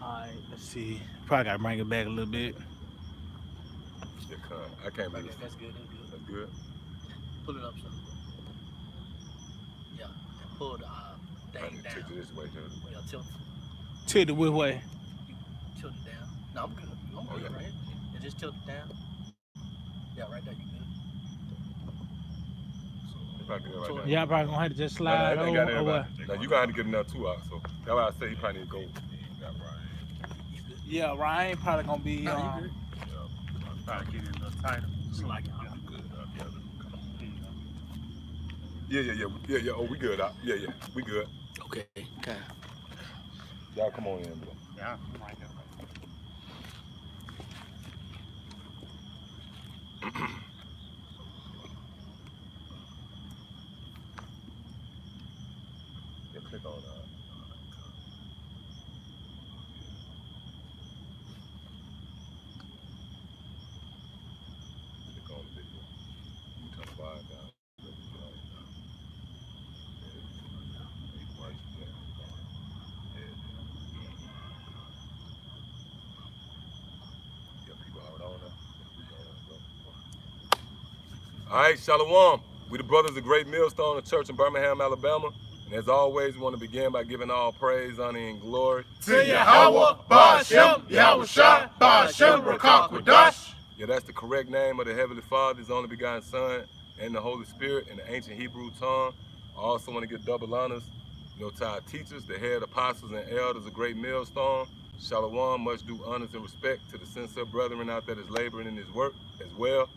Alright, let's see. Probably gotta bring it back a little bit. Yeah, I can't Okay, believe that's good. That's good. that's good. Pull it up some. Yeah, and pull the I thing need to take down. it this way here. Yeah, Tilt it which way? you tilt it down. No, I'm good. I'm Oh good yeah. right here. And just tilt it down. Yeah, right there. You good? If I do it right now. Y'all probably gonna have to just No, no, slide it ain't got over or what? everybody. Now you gonna have to get enough too out. So that's why I say you probably need to go. You good? Yeah, Ryan probably gonna be No, you good. Try to get it a little tighter. Just like it. Yeah. Oh, we good out. Yeah, we good. Okay. Okay. Y'all come on in, bro. Yeah, right there. Yeah, click on click on the video. You turn the vibe down. Yeah, people hold on now. All right, Shalom. We the brothers of Great Millstone Church in Birmingham, Alabama. And as always, we want to begin by giving all praise, honor, and glory To Yahweh, Ba'ashem, Yahushua, Ba'ashem, Rakakwadash. Yeah, that's the correct name of the Heavenly Father, His only begotten Son, and the Holy Spirit in the ancient Hebrew tongue. I also want to give double honors, to our teachers, the head apostles and elders of Great Millstone. Shalom, much due honors and respect to the sincere brethren out there that's laboring in His work as well.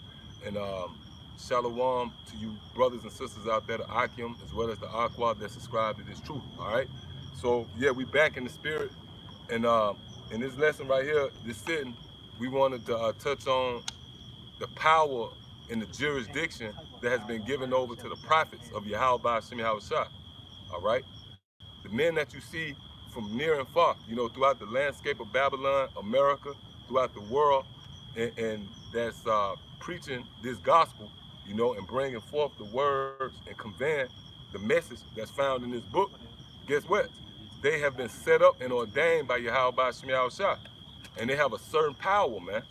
And shalom to you brothers and sisters out there, the Akim, as well as the Aqua that subscribe to this truth, all right? So, yeah, we back in the spirit. And in this lesson right here, this sitting, we wanted to touch on the power and the jurisdiction that has been given over to the prophets of Yahweh Hashem Yahushua, all right? The men that you see from near and far, throughout the landscape of Babylon, America, throughout the world, and that's preaching this gospel, and bringing forth the words and conveying the message that's found in this book. Guess what? They have been set up and ordained by Yahweh Hashem Yahushua, and they have a certain power, man.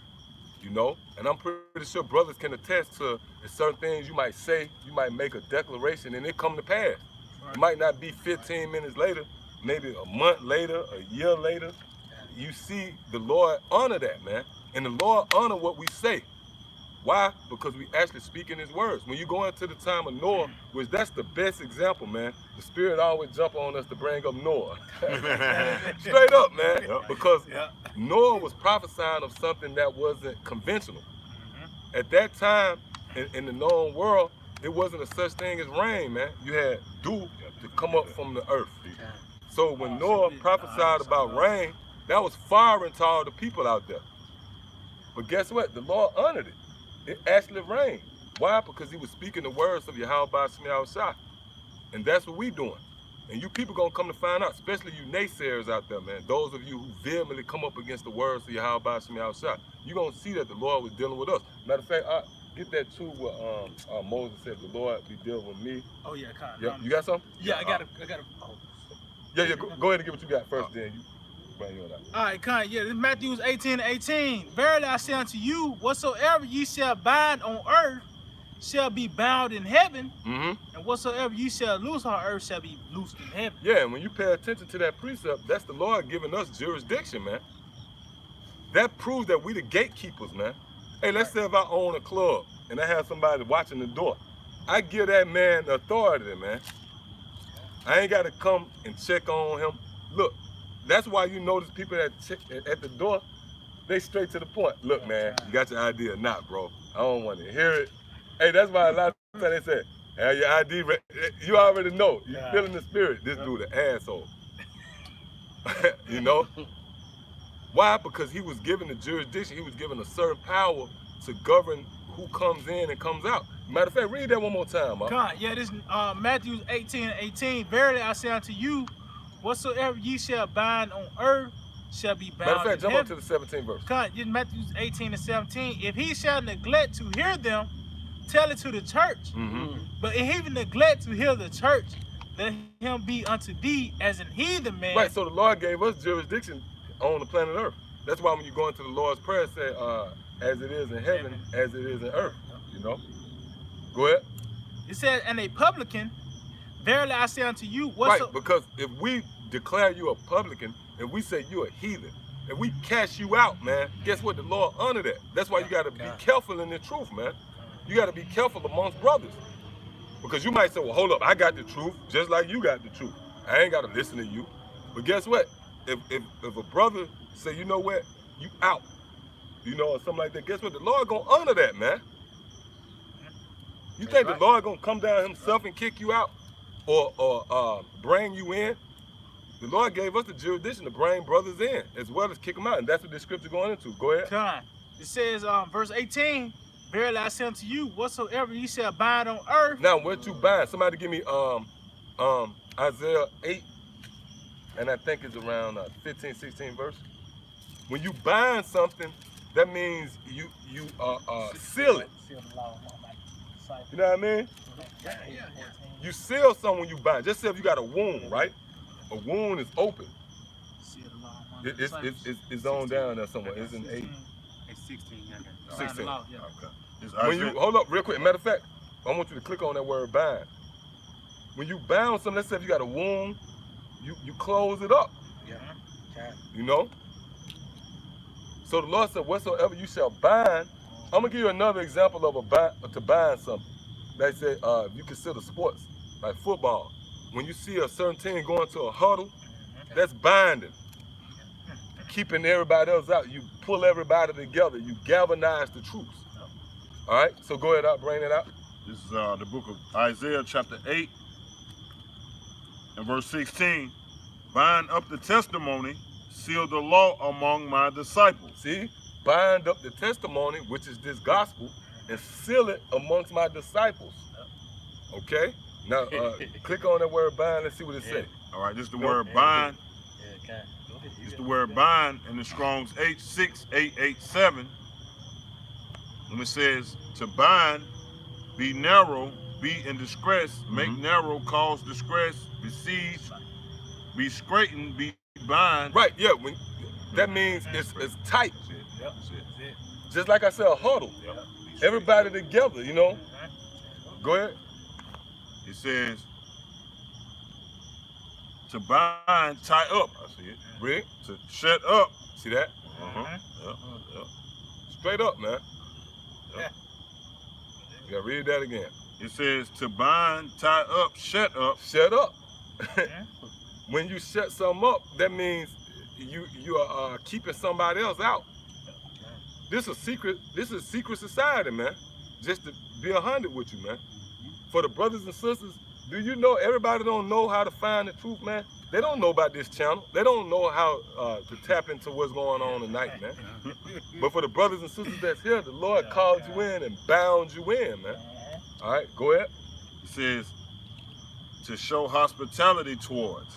And I'm pretty sure brothers can attest to certain things you might say, you might make a declaration, and it come to pass. It might not be 15 minutes later, maybe a month later, a year later. You see the Lord honor that, man. And the Lord honor what we say. Why? Because we actually speak in His words. When you go into the time of Noah, which that's the best example, man, the Spirit always jump on us to bring up Noah. Straight up, man. Yep. Because Noah was prophesying of something that wasn't conventional. At that time, in the known world, it wasn't a such thing as rain, man. You had dew to come up from the earth. So when Noah prophesied about rain, that was foreign to all the people out there. But guess what? The Lord honored it. It actually rained. Why? Because He was speaking the words of Yahweh Hashem Yahushua. And that's what we doing. And you people gonna come to find out, especially you naysayers out there, man. Those of you who vehemently come up against the words of Yahweh Hashem Yahushua, you gonna see that the Lord was dealing with us. Matter of fact, get that too what Moses said, the Lord be dealing with me. Oh yeah, Yeah, you got something? Yeah, I got it. Yeah, go ahead and get what you got first, then you bring it up. All right, Con, yeah, this Matthew 18:18. Verily I say unto you, whatsoever ye shall bind on earth shall be bound in heaven, and whatsoever ye shall loose on earth shall be loosed in heaven. Yeah, and when you pay attention to that precept, that's the Lord giving us jurisdiction, man. That proves that we the gatekeepers, man. Hey, let's say if I own a club and I have somebody watching the door, I give that man the authority, man. I ain't got to come and check on him. Look, that's why you notice people that check at the door, they straight to the point. Look, man, you got your ID or not, bro? I don't want to hear it. Hey, that's why a lot of times they say, have your ID ready? You already know. You feeling the spirit. This dude an asshole. Why? Because he was given the jurisdiction. He was given a certain power to govern who comes in and comes out. Matter of fact, read that one more time, man. God, yeah, this Matthew 18:18. Verily I say unto you, whatsoever ye shall bind on earth shall be bound Matter of fact, in jump up heaven. to the 17th verse. God, in Matthew 18:17. If he shall neglect to hear them, tell it to the church. But if he neglect to hear the church, let him be unto thee as an heathen man. Right, so the Lord gave us jurisdiction on the planet Earth. That's why when you go into the Lord's Prayer, it say, as it is in heaven, as it is in earth. You know? Go ahead. It says, and a publican, verily I say unto you, whatsoever. Right, because if we declare you a publican, if we say you're a heathen, if we cast you out, man, guess what? The Lord honor that. That's why you got to be careful in the truth, man. You got to be careful amongst brothers. Because you might say, well, hold up, I got the truth, just like you got the truth. I ain't got to listen to you. But guess what? If a brother say, you know what, you out, you know, or something like that, guess what? The Lord gonna honor that, man. You think the Lord gonna come down himself and kick you out, or bring you in? The Lord gave us the jurisdiction to bring brothers in, as well as kick them out, and that's what this scripture going into. Go ahead. Come. It says, verse 18, verily I say unto you, whatsoever ye shall bind on earth. Now, what you bind? Somebody give me Isaiah 8, and I think it's around 15, 16 verse. When you bind something, that means you seal it. You know what I mean? You seal something when you bind. Just say if you got a wound, right? A wound is open. It's on down there somewhere. It's in 8. It's 16. 16. Okay. When you hold up real quick. Matter of fact, I want you to click on that word bind. When you bound something, let's say if you got a wound, you close it up. Yeah. You know? So the Lord said, whatsoever you shall bind. I'm gonna give you another example of to bind something. They say you consider sports, like football. When you see a certain team going to a huddle, that's binding. Keeping everybody else out. You pull everybody together. You galvanize the troops. All right, so go ahead, I'll bring it out. This is the book of Isaiah chapter 8 and verse 16. Bind up the testimony, seal the law among my disciples. See, bind up the testimony, which is this gospel, and seal it amongst my disciples. Okay? Now, click on that word bind. Let's see what it says. All right, this is the word bind. It's the word bind in the Strong's H6887. And it says, to bind, be narrow, be in distress, make narrow, cause distress, besiege, be straitened, be bind. Right, yeah. That means it's tight. Just like I said, a huddle. Everybody together, you know. Go ahead. It says, to bind, tie up. I see it. Read. To shut up. See that? Straight up, man. You gotta read that again. It says to bind, tie up, shut up. Shut up. When you shut something up, that means you are keeping somebody else out. This is a secret society, man. Just to be 100 with you, man. For the brothers and sisters, do you know everybody don't know how to find the truth, man? They don't know about this channel. They don't know how to tap into what's going on tonight, man. But for the brothers and sisters that's here, the Lord called you in and bound you in, man. All right, go ahead. It says to show hospitality towards.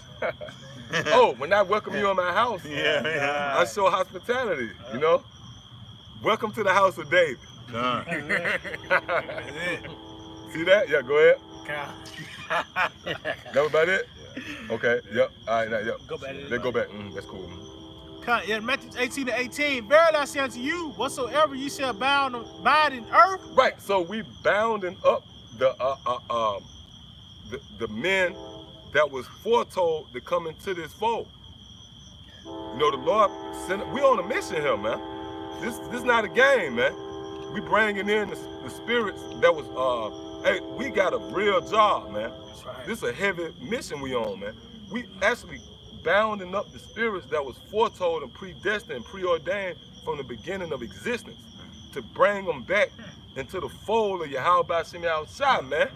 Oh, when I welcome you in my house, I show hospitality, you know? Welcome to the house of David. See that? Yeah, go ahead. That about it? Okay, yep. All right, now, yep. Go back. Let's go back. That's cool. Yeah, Matthew 18:18. Verily I say unto you, whatsoever ye shall bind in earth. Right, so we bounding up the men that was foretold to come into this fold. You know, the Lord sent. We on a mission here, man. This not a game, man. We bringing in the spirits that was. Hey, we got a real job, man. This is a heavy mission we on, man. We actually bounding up the spirits that was foretold and predestined and preordained from the beginning of existence to bring them back into the fold of Yahweh Bashim Yahushua, man.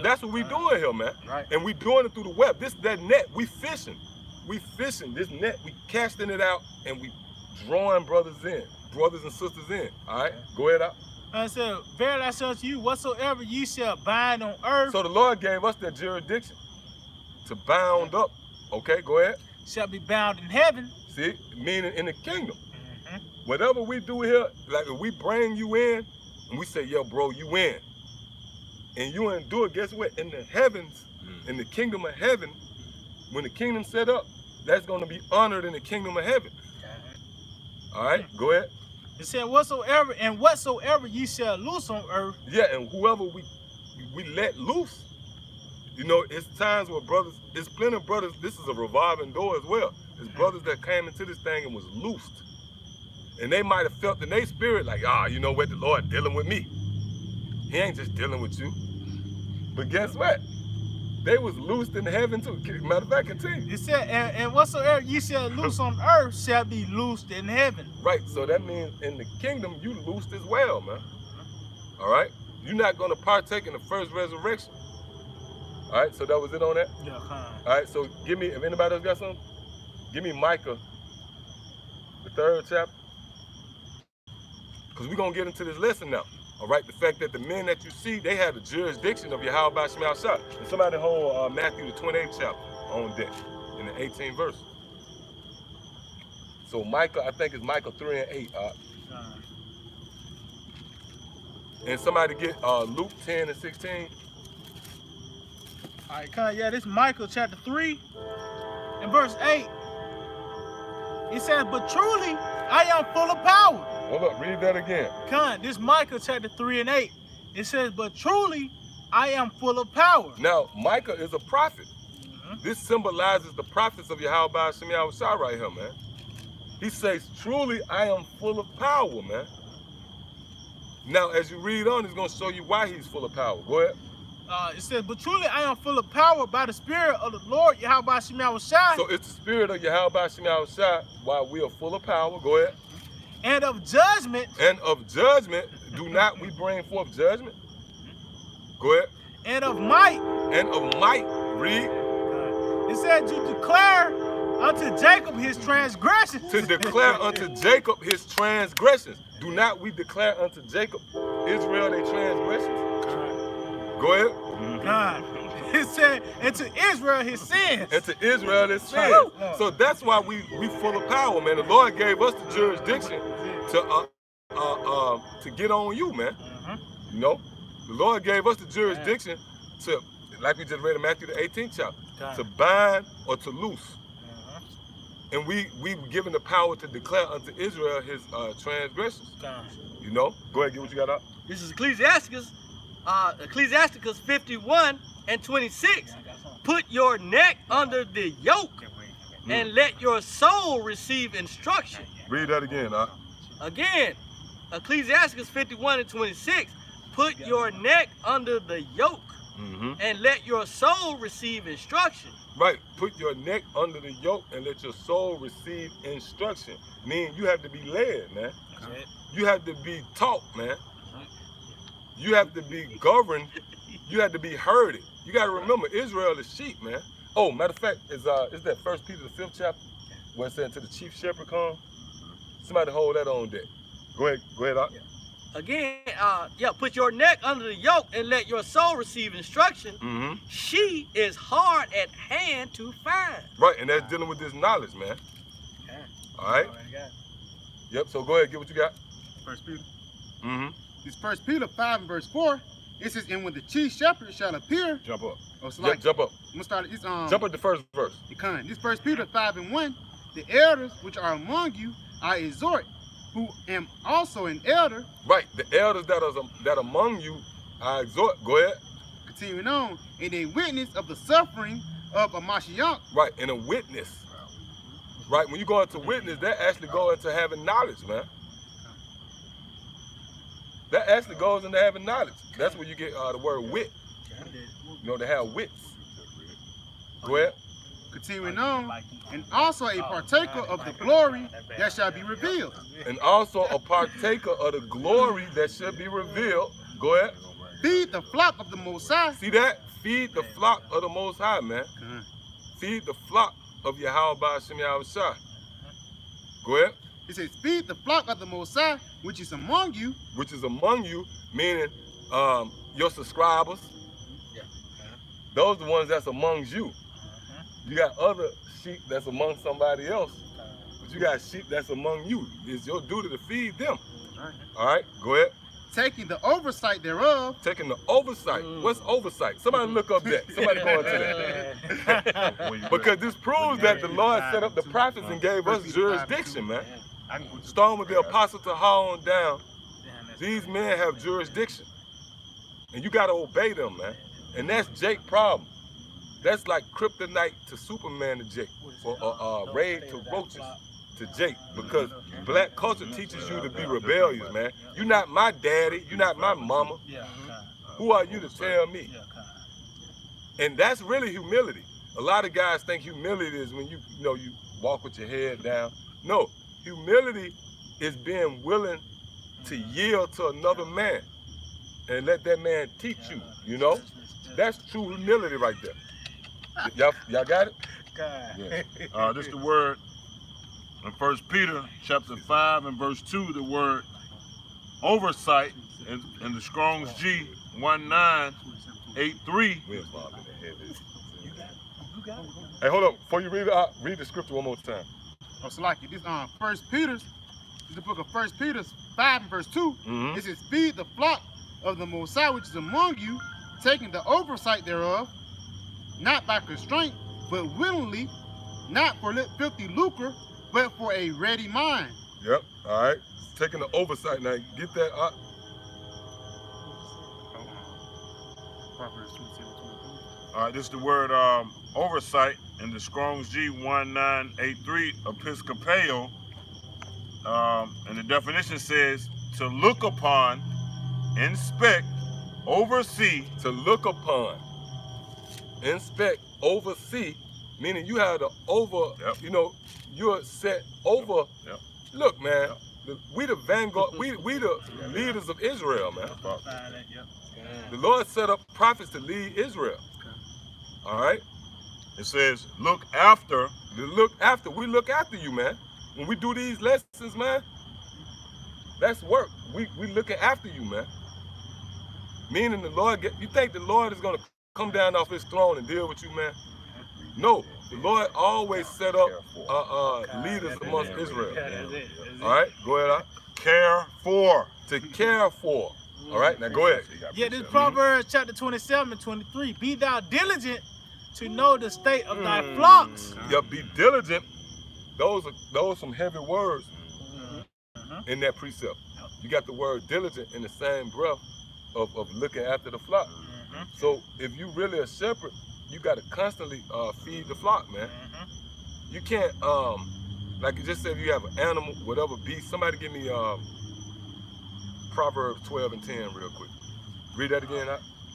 That's what we doing here, man. And we doing it through the web. That net, we fishing. We fishing this net, we casting it out, and we drawing brothers and sisters in. All right, go ahead out. I said, verily I say unto you, whatsoever ye shall bind on earth. So the Lord gave us that jurisdiction to bound up. Okay, go ahead. Shall be bound in heaven. See, meaning in the kingdom. Whatever we do here, like if we bring you in and we say, yo, bro, you in. And you endure, guess what? In the heavens, in the kingdom of heaven, when the kingdom set up, that's going to be honored in the kingdom of heaven. All right, go ahead. It said, whatsoever ye shall loose on earth. Yeah, and whoever we let loose, you know, it's times where brothers, it's plenty of brothers, this is a revolving door as well. There's brothers that came into this thing and was loosed. And they might have felt in their spirit like, you know what, the Lord dealing with me. He ain't just dealing with you. But guess what? They was loosed in heaven too. Matter of fact, continue. It said, and whatsoever ye shall loose on earth shall be loosed in heaven. Right, so that means in the kingdom, you loosed as well, man. All right? You're not going to partake in the first resurrection. All right, so that was it on that? Yeah, All right, so give me, if anybody else got something, give me Micah, the 3rd chapter. Because we're going to get into this lesson now. All right, the fact that the men that you see, they have the jurisdiction of Yahweh Shema Shah. And somebody hold Matthew the 28th chapter on deck in the 18th verse. So Micah, I think it's Micah 3 and 8. And somebody get Luke 10 and 16. All right, yeah, this is Micah chapter 3 and verse 8. It says, but truly I am full of power. Hold up, read that again. This Micah chapter 3 and 8. It says, but truly I am full of power. Now, Micah is a prophet. This symbolizes the prophets of Yahweh Shema Shah right here, man. He says, truly I am full of power, man. Now, as you read on, it's going to show you why he's full of power. Go ahead. It says, but truly I am full of power by the Spirit of the Lord Yahweh Shema Shah. So it's the Spirit of Yahweh Shema Shah while we are full of power. Go ahead. And of judgment. And of judgment. Do not we bring forth judgment? Go ahead. And of might. And of might. Read. It said to declare unto Jacob his transgressions. To declare unto Jacob his transgressions. Do not we declare unto Jacob, Israel, their transgressions? Go ahead. It said, and to Israel his sins. And to Israel his sins. So that's why we full of power, man. The Lord gave us the jurisdiction to get on you, man. You know, the Lord gave us the jurisdiction to, like we just read in Matthew the 18th chapter, to bind or to loose. And we were given the power to declare unto Israel his transgressions. You know, go ahead, get what you got out. This is Ecclesiasticus 51 and 26. Put your neck under the yoke and let your soul receive instruction. Read that again, huh? Again, Ecclesiasticus 51 and 26. Put your neck under the yoke and let your soul receive instruction. Right, put your neck under the yoke and let your soul receive instruction. Meaning you have to be led, man. You have to be taught, man. You have to be governed. You have to be herded. You got to remember, Israel is sheep, man. Oh, matter of fact, is that 1 Peter the 5th chapter where it said to the chief shepherd come? Somebody hold that on deck. Go ahead, Doc. Again, put your neck under the yoke and let your soul receive instruction. She is hard at hand to find. Right, and that's dealing with this knowledge, man. All right. Yep. So go ahead, get what you got. 1 Peter. This 1 Peter 5 and verse 4. It says, and when the chief shepherd shall appear. Jump up. Oh, so like, jump up. I'm gonna start. It's jump at the first verse. This 1 Peter 5 and 1. The elders which are among you, I exhort, who am also an elder. Right, the elders that among you, I exhort. Go ahead. Continuing on, and a witness of the suffering of a Mashiach. Right, and a witness. Right, when you go into witness, that actually goes into having knowledge, man. That actually goes into having knowledge. That's where you get the word wit. You know, to have wits. Go ahead. Continuing on, and also a partaker of the glory that shall be revealed. And also a partaker of the glory that shall be revealed. Go ahead. Feed the flock of the Most High. See that? Feed the flock of the Most High, man. Feed the flock of Yahweh Shema Shah. Go ahead. It says, feed the flock of the Most High, which is among you. Which is among you, meaning your subscribers. Those are the ones that's amongst you. You got other sheep that's among somebody else, but you got sheep that's among you. It's your duty to feed them. All right, go ahead. taking the oversight thereof. Taking the oversight. What's oversight? Somebody look up that. Somebody go into that. Because this proves that the Lord set up the prophets and gave us jurisdiction, man. Starting with the apostle to how on down, these men have jurisdiction. And you got to obey them, man. And that's Jake's problem. That's like kryptonite to Superman to Jake, or raid to roaches to Jake, because black culture teaches you to be rebellious, man. You're not my daddy, you're not my mama. Who are you to tell me? And that's really humility. A lot of guys think humility is when you walk with your head down. No, humility is being willing to yield to another man and let that man teach you, you know? That's true humility right there. Y'all got it? Yeah. This is the word in 1 Peter chapter 5 and verse 2, the word oversight in the Strong's G 1983. Hey, hold up. Before you read the scripture one more time. Oh, so like this 1 Peter's, the book of 1 Peter 5 and verse 2, it says, feed the flock of the Mosiah which is among you, taking the oversight thereof, not by constraint, but willingly, not for filthy lucre, but for a ready mind. Yep, all right. Taking the oversight. Now, get that up. All right, this is the word oversight in the Strong's G 1983 Episcopal. And the definition says to look upon, inspect, oversee. To look upon, inspect, oversee, meaning you have to you're set over. Look, man, we the vanguard, we the leaders of Israel, man. The Lord set up prophets to lead Israel. All right? It says, look after. We look after you, man. When we do these lessons, man, that's work. We looking after you, man. Meaning the Lord, you think the Lord is going to come down off his throne and deal with you, man? No, the Lord always set up leaders amongst Israel. All right, go ahead. Care for. To care for. All right, now go ahead. Yeah, this Proverbs chapter 27 and 23. Be thou diligent to know the state of thy flocks. Yeah, be diligent. Those are some heavy words in that precept. You got the word diligent in the same breath of looking after the flock. So if you really a shepherd, you got to constantly feed the flock, man. You can't, like just say if you have an animal, whatever beast, somebody give me Proverbs 12 and 10 real quick. Read that again.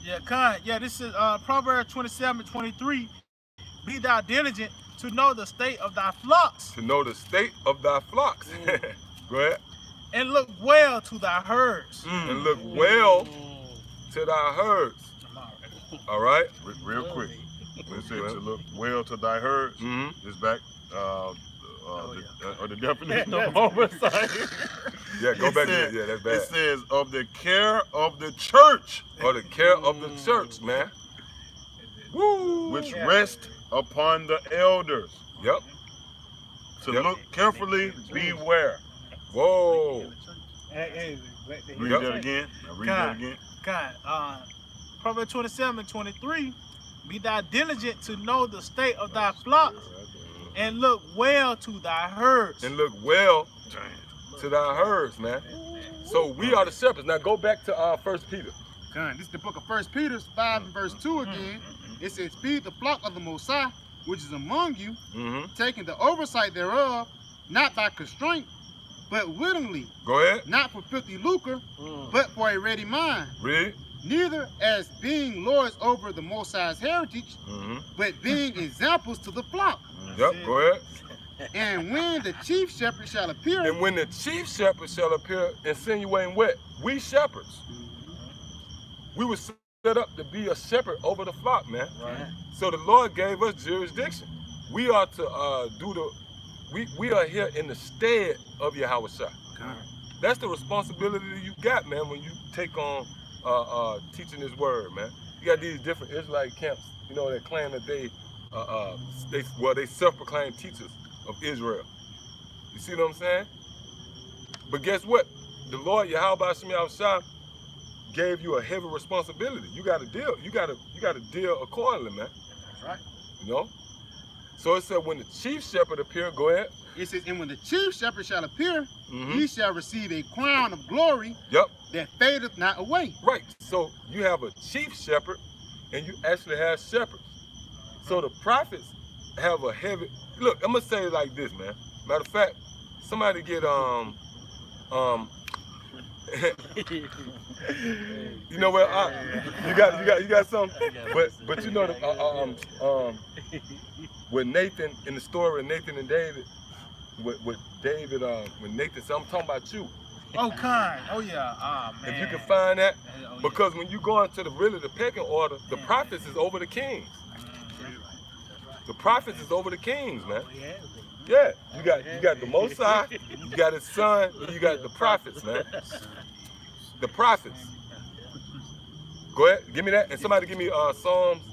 Yeah, this is Proverbs 27 and 23. Be thou diligent to know the state of thy flocks. To know the state of thy flocks. Go ahead. And look well to thy herds. And look well to thy herds. All right? Real quick. When it says to look well to thy herds, it's back the definition of oversight. Yeah, go back to it. Yeah, that's bad. It says of the care of the church. Or the care of the church, man. Woo! Which rest upon the elders. Yep. To look carefully, beware. Whoa. Read that again. Read that again. God, Proverbs 27 and 23. Be thou diligent to know the state of thy flocks, and look well to thy herds. And look well to thy herds, man. So we are the shepherds. Now go back to 1 Peter. This is the book of 1 Peter 5 and verse 2 again. It says, feed the flock of the Mosiah, which is among you, taking the oversight thereof, not by constraint, but willingly. Go ahead. Not for filthy lucre, but for a ready mind. Read. Neither as being lords over the Mosiah's heritage, but being examples to the flock. Yep, go ahead. And when the chief shepherd shall appear. And when the chief shepherd shall appear, insinuating what? We shepherds. We were set up to be a shepherd over the flock, man. Right. So the Lord gave us jurisdiction. We are to we are here in the stead of Yahweh Shai. That's the responsibility you got, man, when you take on teaching His word, man. You got these different Israelite camps, you know, that claim that they self-proclaimed teachers of Israel. You see what I'm saying? But guess what? The Lord Yahweh Shem Yahweh Shai, gave you a heavy responsibility. You got to deal. You got to deal accordingly, man. That's right. You know. So it said when the chief shepherd appeared, go ahead. It says, and when the chief shepherd shall appear, Mhm. he shall receive a crown of glory Yep. that fadeth not away. Right. So you have a chief shepherd, and you actually have shepherds. So the prophets have a heavy. Look, I'm gonna say it like this, man. Matter of fact, somebody get you know what? You got something. But you know with Nathan in the story of Nathan and David, with David when Nathan said, I'm talking about you. Oh, kind. Oh, yeah. Ah, man. If you can find that, Oh, yeah. because when you go into the pecking order, the prophets is over the kings. The prophets is over the kings, man. Yeah, you got the Most High, you got his son, and you got the prophets, man. The prophets. Go ahead, give me that. And somebody give me Psalms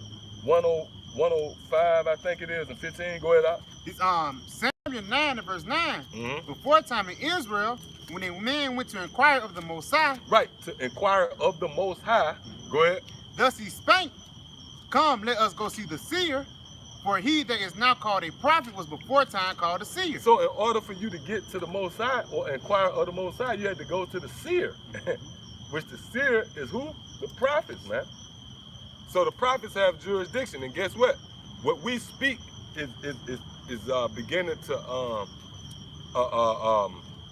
105, I think it is, and 15. Go ahead out. It's Samuel 9 and verse 9. Mhm. Before time in Israel, when a man went to inquire of the Most High, Right, to inquire of the Most High. Go ahead. thus he spake, come, let us go see the seer, for he that is now called a prophet was before time called a seer. So in order for you to get to the Most High or inquire of the Most High, you had to go to the seer, which the seer is who? The prophets, man. So the prophets have jurisdiction, and guess what? What we speak is beginning to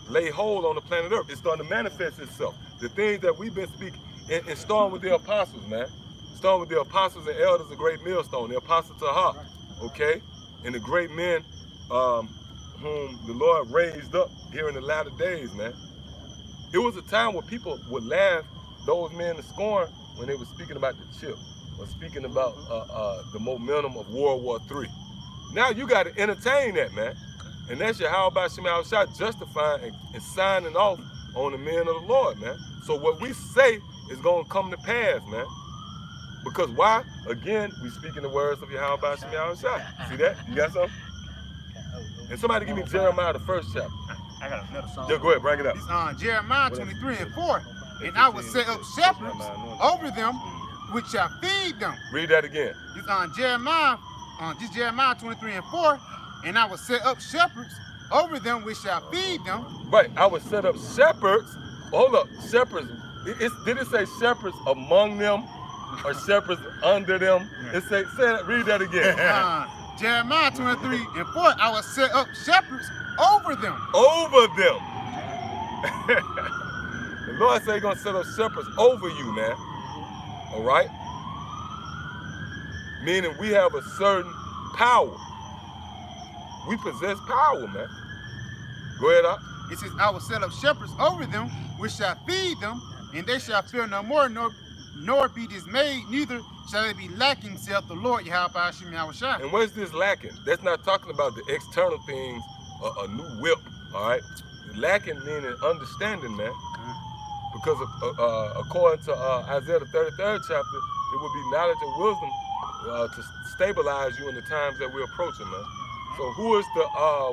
lay hold on the planet Earth. It's starting to manifest itself. The things that we've been speaking, and starting with the apostles, man. Starting with the apostles and elders, the great millstone, the apostle Tahar, okay? And the great men whom the Lord raised up here in the latter days, man. It was a time where people would laugh those men to scorn when they were speaking about the chip or speaking about the momentum of World War III. Now you got to entertain that, man. And that's your how about Shema Shah justifying and signing off on the men of the Lord, man. So what we say is going to come to pass, man. Because why? Again, we speaking the words of Yahweh Shema Shah. See that? You got something? And somebody give me Jeremiah, the 1st chapter. I got another song. Yeah, go ahead, bring it up. It's Jeremiah 23 and 4. And I will set up shepherds over them, which shall feed them. Read that again. It's Jeremiah 23 and 4. And I will set up shepherds over them, which shall feed them. Right, I would set up shepherds. Hold up, shepherds. Did it say shepherds among them or shepherds under them? It say that. Read that again. Jeremiah 23 and 4. I will set up shepherds over them. Over them. The Lord said He's gonna set up shepherds over you, man. All right. Meaning we have a certain power. We possess power, man. Go ahead, up. It says, I will set up shepherds over them, which shall feed them, and they shall fear no more, nor be dismayed, neither shall they be lacking, saith the Lord, Yahweh Hashem Yahushua. And where's this lacking? That's not talking about the external things, a new whip, all right? Lacking meaning understanding, man. Because according to Isaiah the 33rd chapter, it would be knowledge and wisdom to stabilize you in the times that we're approaching, man. So who is the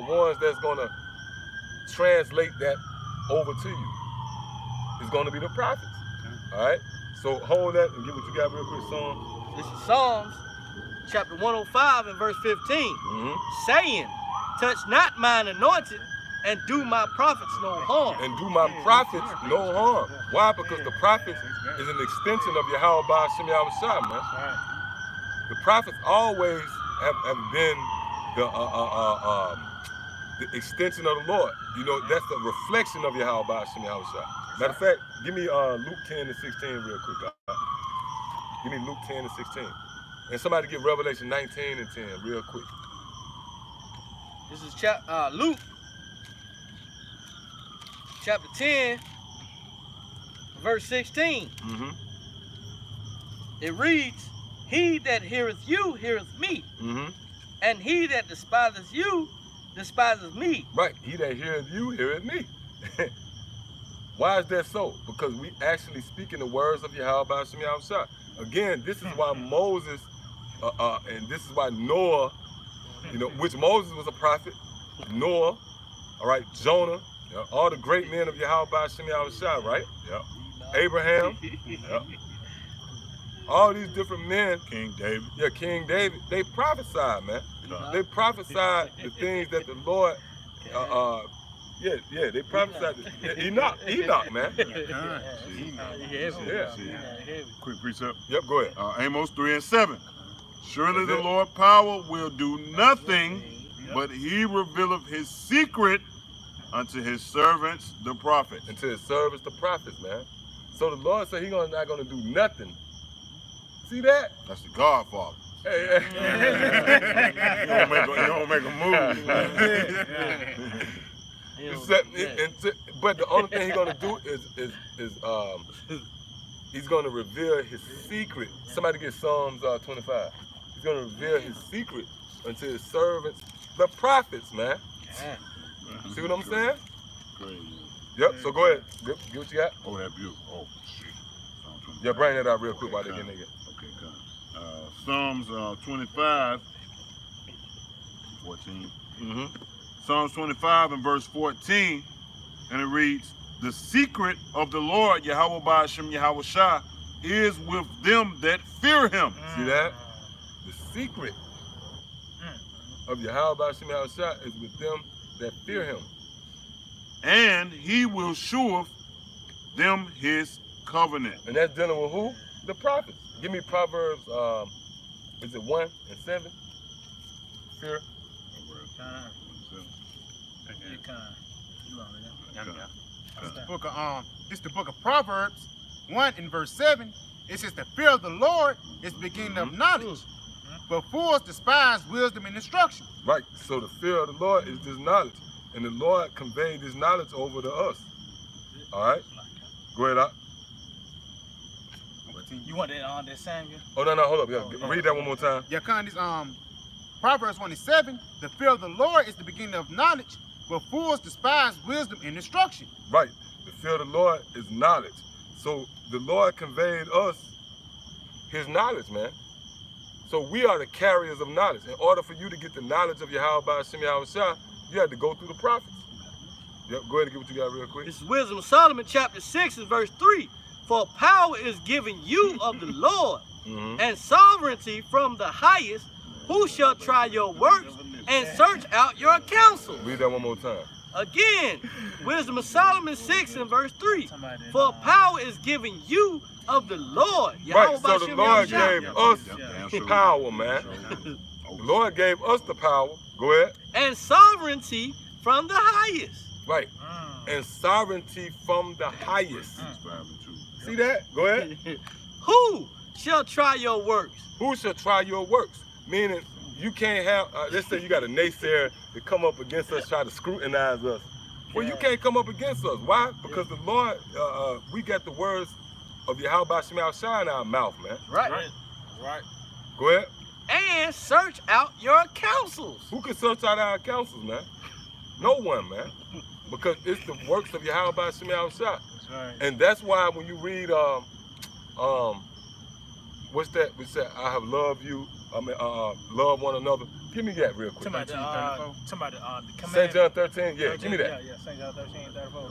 ones that's gonna translate that over to you? It's gonna be the prophets. All right. So hold that and get what you got real quick, Psalms. This is Psalms chapter 105 and verse 15, saying, touch not mine anointed and do my prophets no harm. And do my prophets no harm. Why? Because the prophets is an extension of Yahweh Ba'ashem Yahushua, man. The prophets always have been the extension of the Lord. You know, that's the reflection of Yahweh Ba'ashem Yahushua. Matter of fact, give me Luke 10 and 16 real quick. Give me Luke 10 and 16. And somebody get Revelation 19 and 10 real quick. This is Luke chapter 10, verse 16. It reads, he that heareth you heareth me, and he that despiseth you despises me. Right, he that heareth you heareth me. Why is that so? Because we actually speaking the words of Yahweh Ba'ashem Yahushua. Again, this is why Moses, and this is why Noah, you know, which Moses was a prophet, Noah, all right, Jonah, all the great men of Yahweh Ba'ashem Yahushua, right? Yeah. Abraham, all these different men. King David. Yeah, King David. They prophesied, man. They prophesied the things that the Lord. They prophesied. Enoch, man. Quick precept. Yep, go ahead. Amos 3:7. Surely the Lord power will do nothing, but he revealeth his secret unto his servants, the prophets. Unto his servants, the prophets, man. So the Lord said He's not going to do nothing. See that? That's the Godfather. Hey, He don't make a move. But the only thing He's going to do is He's going to reveal His secret. Somebody get Psalms 25. He's going to reveal His secret unto His servants, the prophets, man. See what I'm saying? Crazy. Yep. So go ahead. Get what you got. Oh, that beautiful. Oh, shit. Yeah, bring that out real quick while they get nigga. Okay, good. Psalms 25, 14. Mm-hmm. Psalms 25 and verse 14, and it reads, "The secret of the Lord, Yahweh Ba'ashem Yahweh Shah, is with them that fear him." See that? The secret of Yahweh Ba'ashem Yahweh Shah is with them that fear him. And he will shew them his covenant. And that's dealing with who? The prophets. Give me Proverbs, is it 1:7? Fear. This the book of Proverbs 1 and verse 7. It says the fear of the Lord is the beginning of knowledge, but fools despise wisdom and instruction. Right. So the fear of the Lord is this knowledge. And the Lord conveyed this knowledge over to us. All right? Go ahead, out. You want that Samuel? Oh, no, hold up. Yeah, read that one more time. Yeah, this Proverbs 1 and 7. The fear of the Lord is the beginning of knowledge, but fools despise wisdom and instruction. Right. The fear of the Lord is knowledge. So the Lord conveyed us His knowledge, man. So we are the carriers of knowledge. In order for you to get the knowledge of Yahweh Ba'ashem Yahweh Shah, you had to go through the prophets. Yep, go ahead and get what you got real quick. This is Wisdom of Solomon, chapter 6, and verse 3. For power is given you of the Lord, and sovereignty from the highest. Who shall try your works and search out your counsel? Read that one more time. Again, Wisdom of Solomon 6 and verse 3. For power is given you of the Lord. Right, so the Lord gave us power, man. The Lord gave us the power. Go ahead. And sovereignty from the highest. Right. And sovereignty from the highest. See that? Go ahead. Who shall try your works? Who shall try your works? Meaning, you can't have, let's say you got a naysayer to come up against us, try to scrutinize us. Well, you can't come up against us. Why? Because the Lord, we got the words of Yahweh Ba'ashem Yahweh Shah in our mouth, man. Right. Go ahead. And search out your counsels. Who can search out our counsels, man? No one, man. Because it's the works of Yahweh Ba'ashem Yahweh Shah. And that's why when you read, what's that? We said, I have loved you. Love one another. Give me that real quick. The command. St. John 13, yeah, give me that. Yeah, St. John 13, 34.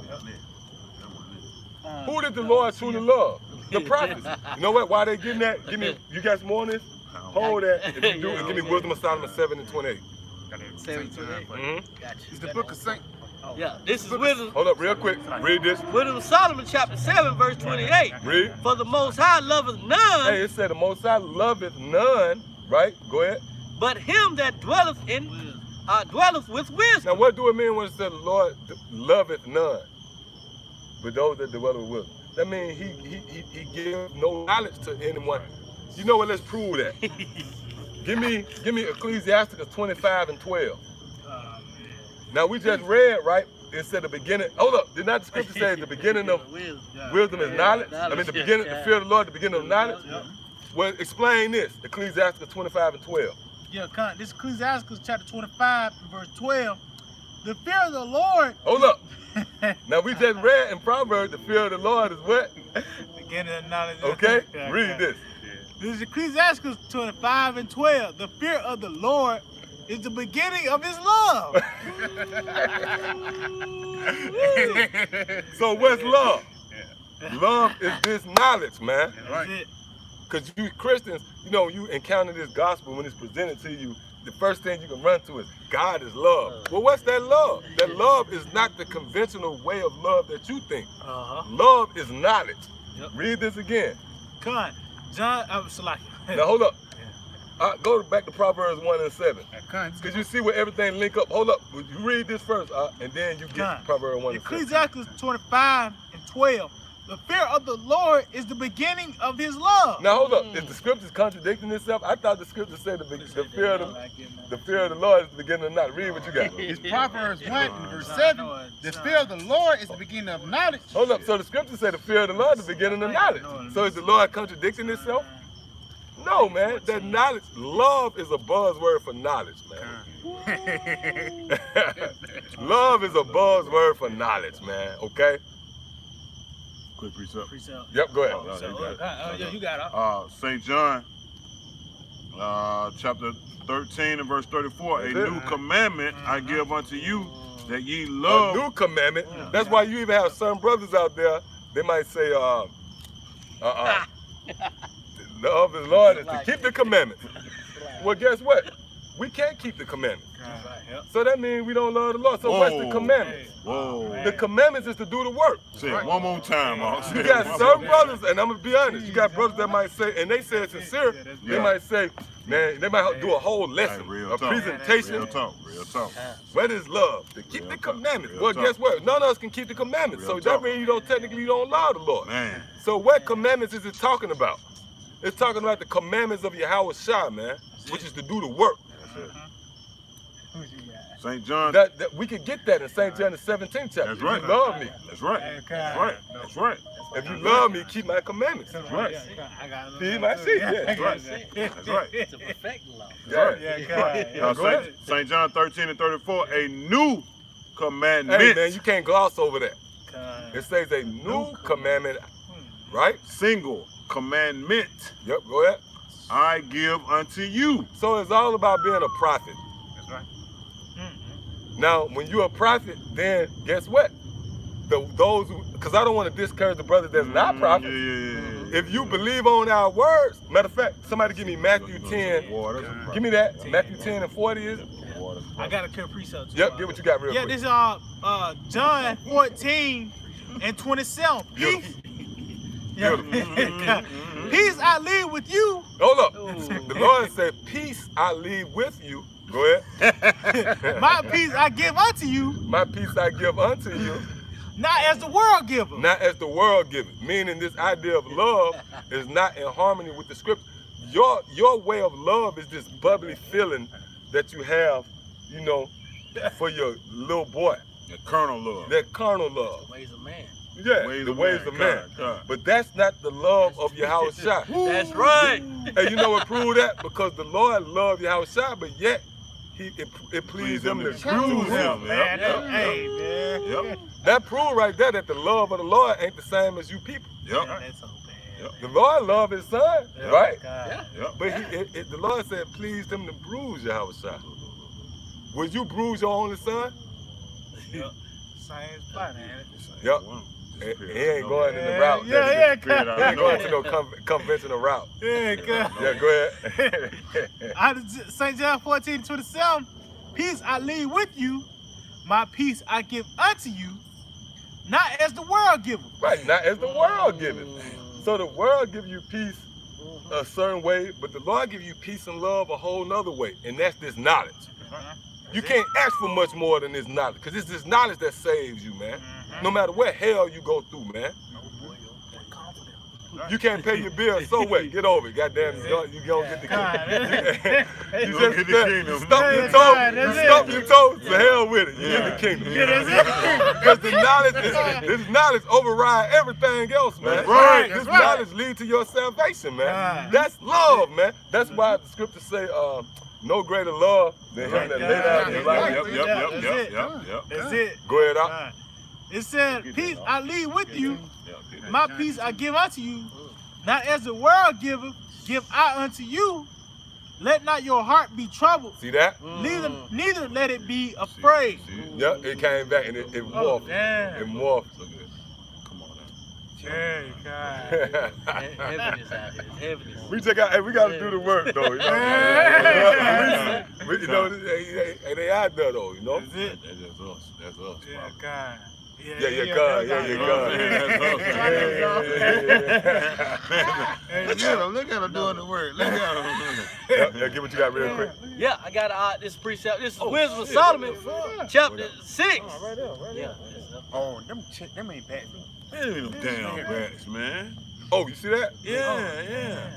Who did the Lord truly love? The prophets. You know what? Why they getting that? Give me, you got some more on this? Hold that. If you do, give me Wisdom of Solomon 7 and 28. 7 to 8. Gotcha. It's the book of Saint. Yeah, this is Wisdom. Hold up real quick. Read this. Wisdom of Solomon, chapter 7, verse 28. Read. For the Most High loveth none. Hey, it said the Most High loveth none. Right? Go ahead. But him that dwelleth with wisdom. Now, what do it mean when it said the Lord loveth none? But those that dwell with wisdom. That means he gives no knowledge to anyone. You know what? Let's prove that. Give me Ecclesiasticus 25 and 12. Now we just read, right? It said the beginning. Hold up. Did not the scripture say the beginning of wisdom is knowledge? I mean, the beginning, the fear of the Lord, the beginning of knowledge. Well, explain this. Ecclesiasticus 25 and 12. Yeah, this is Ecclesiasticus chapter 25 and verse 12. The fear of the Lord. Hold up. Now we just read in Proverbs, the fear of the Lord is what? Beginning of knowledge. Okay, read this. This is Ecclesiasticus 25 and 12. The fear of the Lord is the beginning of His love. So what's love? Love is this knowledge, man. That's it. Because you Christians, you know, you encounter this gospel when it's presented to you, the first thing you can run to is God is love. Well, what's that love? That love is not the conventional way of love that you think. Love is knowledge. Yep. Read this again. Come on. John, Salaki. Now hold up. Go back to Proverbs 1 and 7. Because you see where everything link up. Hold up. You read this first, and then you get Proverbs 1 and 7. Ecclesiastes 25 and 12. The fear of the Lord is the beginning of his love. Now hold up. Is the scriptures contradicting itself? I thought the scriptures said the fear of the Lord is the beginning of knowledge. Read what you got. It's Proverbs 1 and verse 7. The fear of the Lord is the beginning of knowledge. Hold up. So the scriptures say the fear of the Lord is the beginning of knowledge. So is the Lord contradicting itself? No, man. That knowledge, love is a buzzword for knowledge, man. Love is a buzzword for knowledge, man. Okay? Quick precept. Yep, go ahead. Yeah, you got it. St. John, chapter 13 and verse 34. That's a it. new commandment I give unto you, that ye A love. new commandment. That's why you even have some brothers out there, they might say, the love of the Lord is to keep the commandments. Well, guess what? We can't keep the commandments. So that means we don't love the Lord. So what's the commandments? Whoa. The commandments is to do the work. Say it one more time. You got some brothers, and I'm gonna be honest, you got brothers that might say, and they say it sincere, they might say, man, they might do a whole lesson, a presentation. Real talk. Real talk. What is love? To keep the commandments. Well, guess what? None of us can keep the commandments. So Real that talk. means you don't love the Lord. Man. So what commandments is it talking about? It's talking about the commandments of Yahweh Shah, man, which is to do the work. St. John. That we can get that in St. John the 17th chapter. That's right. If you love me. That's right. That's right. That's right. If you love me, keep my commandments. That's right. Feed my sheep. Yeah. That's right. That's right. It's a perfect love. Yeah. Go ahead. St. John 13 and 34. A new commandment. Hey, man, you can't gloss over that. It says a new commandment, right? Single commandment. Yep, go ahead. I give unto you. So it's all about being a prophet. That's right. Now, when you're a prophet, then guess what? Those who, because I don't want to discourage the brothers that's not prophets. Yeah. If you believe on our words, matter of fact, somebody give me Matthew 10. Give me that. Matthew 10 and 40 is it? I got a clear precept. Yep, get what you got real quick. This is John 14 and 27. Peace. Peace I leave with you. Hold up. The Lord said, peace I leave with you. Go ahead. My peace I give unto you. My peace I give unto you. Not as the world giveth. Not as the world giveth. Meaning this idea of love is not in harmony with the scripture. Your way of love is this bubbly feeling that you have, you know, for your little boy. The carnal love. That carnal love. Ways of man. Yeah, the ways of man. But that's not the love of Yahweh Shah. That's right. And you know what proved that? Because the Lord loved Yahweh Shah, but yet it pleased him to bruise him. Man, hey, man. Yep. That proved right there that the love of the Lord ain't the same as you people. Yep. That's so bad. The Lord loved his son, right? Yeah. Yep. But the Lord said it pleased him to bruise Yahweh Shah. Would you bruise your only son? Yep. Same spot, man. Yep. He ain't going in the route. Yeah, He ain't going to no conventional route. Yeah, good. Yeah, go ahead. St. John 14 and 27. Peace I leave with you. My peace I give unto you. Not as the world giveth. Right, not as the world giveth. So the world give you peace a certain way, but the Lord give you peace and love a whole nother way, and that's this knowledge. You can't ask for much more than this knowledge, because it's this knowledge that saves you, man. No matter what hell you go through, man. You can't pay your bills, so what? Get over it. Goddamn, you gonna get the kingdom. You just get the kingdom. Stump your toes. You stump your toes. To hell with it. You get the kingdom. Because the knowledge this knowledge override everything else, man. That's right. This knowledge lead to your salvation, man. That's love, man. That's why the scriptures say, no greater love than him that laid down his life. Yep. That's it. Go ahead, out. It said, peace I leave with you. My peace I give unto you. Not as the world giveth, give I unto you. Let not your heart be troubled. See that? Neither let it be afraid. Yep, it came back and it morphed. Damn. It morphed. Come on now. Hey, God. Heaviness out here. It's heaviness. We just got, hey, we got to do the work though. You know, you know, they out there though. You know. That's it. That's just us. That's us. Yeah, God. Yeah, God. Yeah, God. Hey, look at him doing the work. Look at him. Yeah, get what you got real quick. Yeah, I got this precept. This is Wisdom of Solomon, chapter 6. Yeah. Oh, them ain't bad. Them damn bats, man. Oh, you see that? Yeah.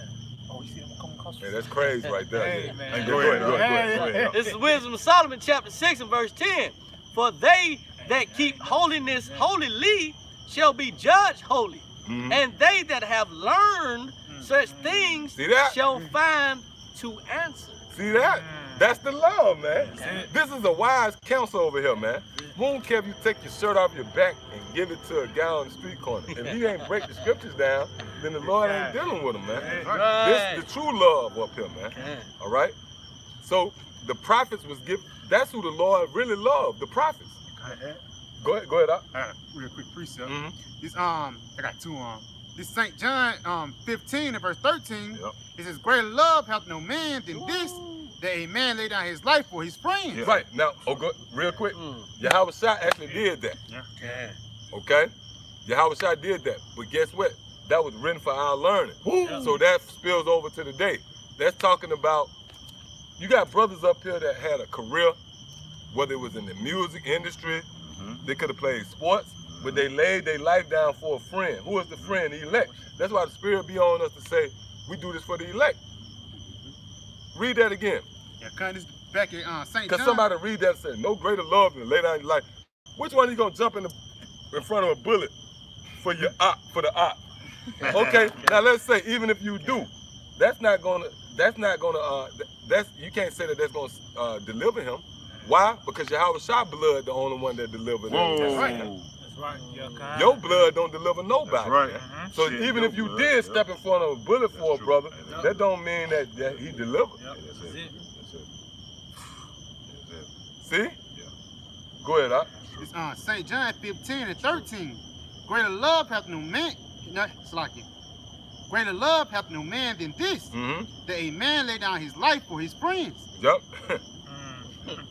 Oh, you see them coming across Man, that's crazy right there. Hey, yeah. man. Hey, go ahead. This is Wisdom of Solomon, chapter 6 and verse 10. For they that keep holiness holily shall be judged holy. Mhm. And they that have learned such things See that? shall find to answer. See that? That's the love, man. it. This is a wise counsel over here, man. We don't care if you take your shirt off your back and give it to a guy on the street corner. If he ain't break the scriptures down, then the Lord ain't dealing with him, man. Right. This is the true love up here, man. All right? So the prophets was given, that's who the Lord really loved, the prophets. Go ahead, Doc. Real quick precept. Mhm. This I got two This St. John 15 and verse 13. Yep. It says, greater love hath no man than this, that a man lay down his life for his friends. Right, now, real quick, Yahweh Shai actually did that. Yeah. Okay? Yahweh Shai did that. But guess what? That was written for our learning. So that spills over to today. That's talking about, you got brothers up here that had a career, whether it was in the music industry, they could have played sports, but they laid their life down for a friend. Who is the friend? The elect. That's why the Spirit be on us to say, we do this for the elect. Read that again. Yeah, this back in St. Because John. somebody read that and say, no greater love than to lay down your life. Which one are you going to jump in front of a bullet for your for the op? Okay, now let's say, even if you do, you can't say that that's going to deliver him. Why? Because Yahweh Shai blood the only one that delivered him. Whoa. That's right. Yeah, God. Your blood don't deliver nobody. That's right. Man. So Shit, even your if you blood, did yeah. step in front of a bullet for a true. brother, That's that don't mean that he delivered. Yep, that's it. See? Go ahead, Doc. It's St. John 15 and 13. Greater love hath no man. It's like it. Greater love hath no man than this, that a man lay down his life for his friends. Yep.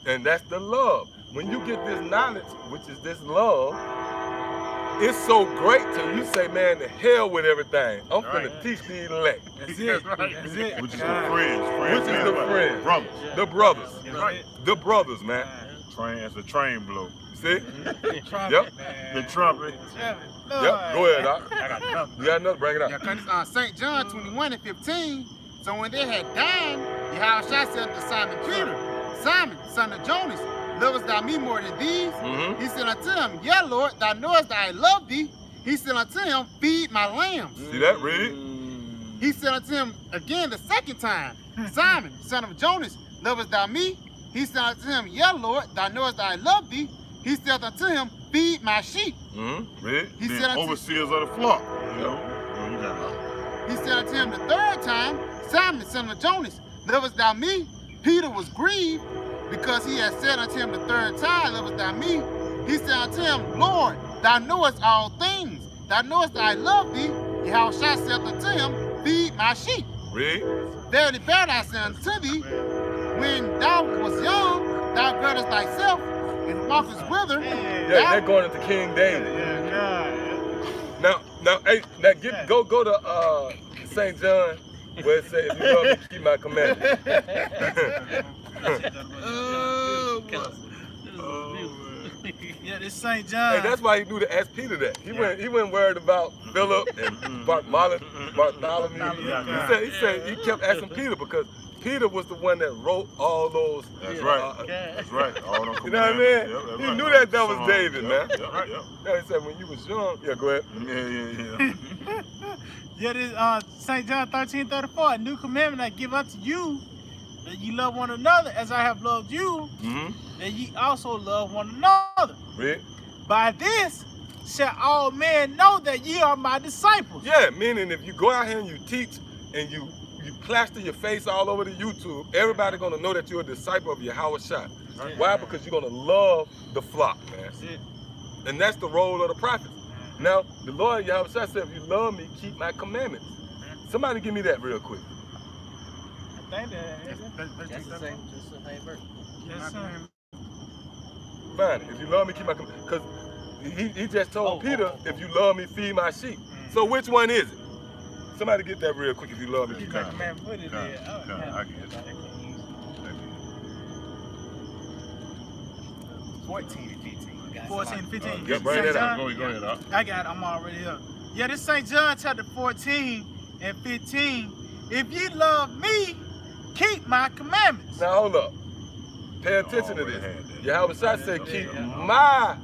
And that's the love. When you get this knowledge, which is this love, it's so great till you say, man, to hell with everything. I'm finna teach the elect. That's it. That's it. Which is the God. friends. Which is the friends? Brothers. The brothers. That's it. The brothers, man. Train, as a train blow. See? Trumpet, Yep. man. The trumpet. Trumpet. Yep. Go ahead, Doc. I got nothing. You got another? Bring it Yeah, up. because St. John 21 and 15. So when they had dined, Yahweh Shai said to Simon Peter, Simon, son of Jonas, lovest thou me more than these? He said unto him, yeah, Lord, thou knowest that I love thee. He said unto him, feed my lambs. See that? Read. He said unto him again the second time, Simon, son of Jonas, lovest thou me? He said unto him, yeah, Lord, thou knowest that I love thee. He said unto him, feed my sheep. Read. He Being said unto overseers of the flock. You know? You got it. He said unto him the third time, Simon, son of Jonas, lovest thou me? Peter was grieved because he had said unto him the third time, lovest thou me? He said unto him, Lord, thou knowest all things. Thou knowest that I love thee. Yahweh Shai said unto him, feed my sheep. Read. Verily, verily, I say unto thee, when thou was young, thou girdest thyself and walkest whither. Yeah, they're going into King David. Now, hey, go to St. John, where it says, if you love me, keep my commandments. Yeah, this St. John. Hey, that's why he knew to ask Peter that. He wasn't worried about Philip and Bartholomew. He said he kept asking Peter because Peter was the one that wrote all those. That's right. That's right. All them You know what I mean? Yep, that's He right. knew that was Psalms. David, man. Yep. Yeah, he said when you was young. Yeah, go ahead. Yeah. Yeah, this St. John 13:34, a new commandment I give unto you, that ye love one another as I have loved you, that ye also love one another. Read. By this shall all men know that ye are my disciples. Yeah, meaning if you go out here and you teach and you plaster your face all over the YouTube, everybody gonna know that you're a disciple of Yahweh Shai. Why? Because you're gonna love the flock, man. That's it. And that's the role of the prophet. Now, the Lord Yahweh Shai said, if you love me, keep my commandments. Somebody give me that real quick. I think That's the same verse. Yes, sir. Fine. If you love me, keep my commandments. Because he just told Peter, if you love me, feed my sheep. So which one is it? Somebody get that real quick. If you love me, keep my commandments. Man, put it there. I get it. 14 and 15. 14, 15. Yeah, bring St. that out. John? Go ahead, Doc. I got it. I'm already up. Yeah, this St. John chapter 14 and 15. If you love me, keep my commandments. Now hold up. Pay attention to already this. had that. Yahweh Shai said, keep my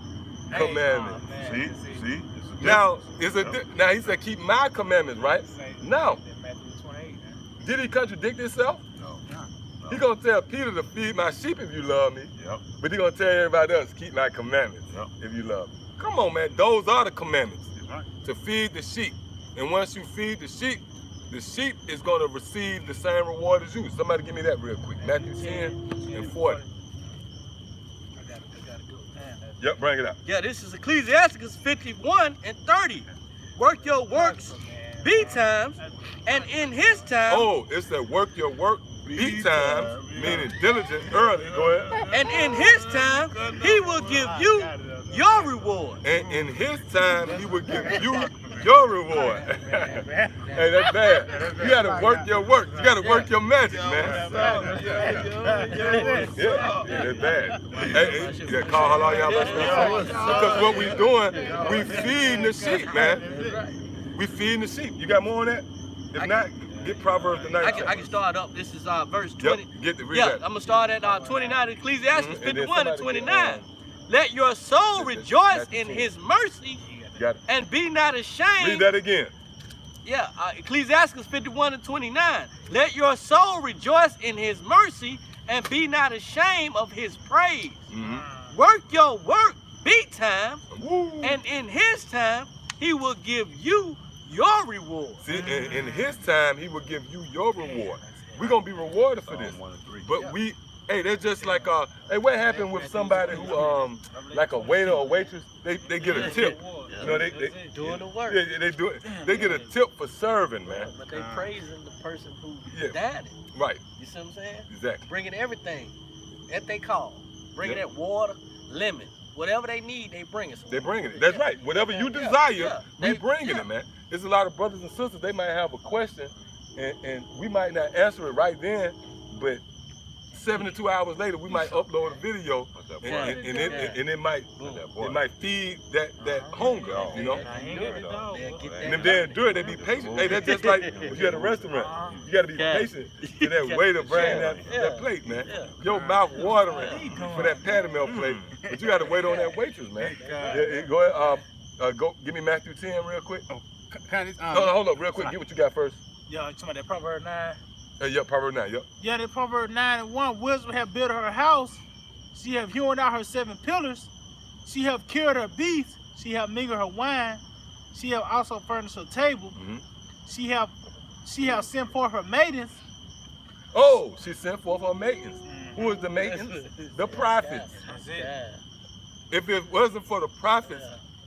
commandments. See? See? It's a Now, difference. now he said, keep my commandments, right? Now, Matthew 28. did he contradict himself? No. He gonna tell Peter to feed my sheep if you love me, Yep. but he gonna tell everybody else, keep my commandments Yep. if you love me. Come on, man. Those are the commandments. That's right. To feed the sheep. And once you feed the sheep is going to receive the same reward as you. Somebody give me that real quick. Matthew 10 and 40. I gotta go. Yep, bring it out. Yeah, this is Ecclesiasticus 51 and 30. Work your works, be times, and in his time, Oh, it said work your work, beat time, meaning diligent, early. Go ahead. and in his time, he will give you your reward. And in his time, he will give you your reward. Hey, that's bad. You gotta work your work. You gotta work your magic, man. Yeah, that's bad. Hey, yeah, call halal y'all. Because what we doing, we feeding the sheep, man. We feeding the sheep. You got more on that? If not, get Proverbs the 9th. I can start up. This is verse Yep, 20. get the read Yeah, that. I'm gonna start at 29, Ecclesiastes Mhm, and then 51 and somebody 29. get, Let your soul Matthew rejoice 10. in his mercy Got it. and be not Read ashamed. that again. Yeah, Ecclesiastes 51 and 29. Let your soul rejoice in his mercy and be not ashamed of his praise. Mm-hmm. Work your work, be time, Woo. and in his time he will give you your reward. See, in his time, he will give you your reward. We're gonna be rewarded for this. 1 and 3. But we, hey, they're just like, hey, what happened with somebody who, like a waiter or waitress, they get a tip. You know, they Doing the work. yeah, they do it. They get a tip for serving, man. But they praising the person who Yeah. died it. Right, You see what I'm saying? exactly. Bringing everything that they call. Bringing Yep. that water, lemon, whatever they need, they bring it. They bringing it. That's right. Whatever you desire, we They- bringing yeah. it, man. There's a lot of brothers and sisters, they might have a question, and we might not answer it right then, but 72 hours later, we might upload a video, and it might feed that hunger, you know. And if they endure it, they be patient. Hey, that's just like if you're at a restaurant. You gotta be patient for that waiter bring that plate, man. Your mouth watering for that patty melt plate, but you gotta wait on that waitress, man. Yeah, go ahead, go give me Matthew 10 real quick. No, hold up, real quick. Get what you got first. Yeah, you talking about that Proverbs 9? Yep, Proverbs 9. Yep. Yeah, that Proverbs 9 and 1. Wisdom have built her house. She have hewn out her 7 pillars. She have cured her beasts. She have mingled her wine. She have also furnished her table. Mm-hmm. She have sent forth her maidens. Oh, she sent forth her maidens. Who is the maidens? The prophets. That's it. Yeah. If it wasn't for the prophets,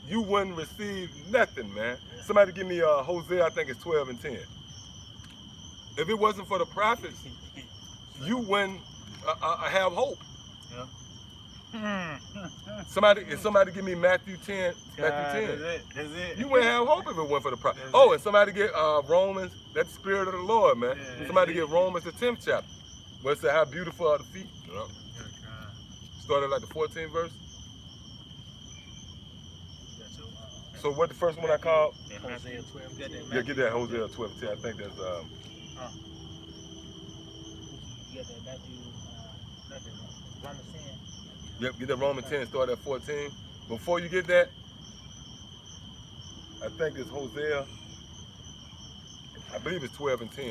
you wouldn't receive nothing, man. Somebody give me Hosea, I think it's 12 and 10. If it wasn't for the prophets, you wouldn't have hope. Somebody give me Matthew 10. Matthew 10. That's it. You wouldn't have hope if it wasn't for the prophets. Oh, and somebody get Romans. That's the Spirit of the Lord, man. Somebody get Romans the 10th chapter. Where it said how beautiful are the feet. Started like the 14th verse. So what the first one I called? Hosea 12. Yeah, get that Hosea 12 10. I think that's Yep, get that Romans 10, start at 14. Before you get that, I think it's Hosea. I believe it's 12 and 10.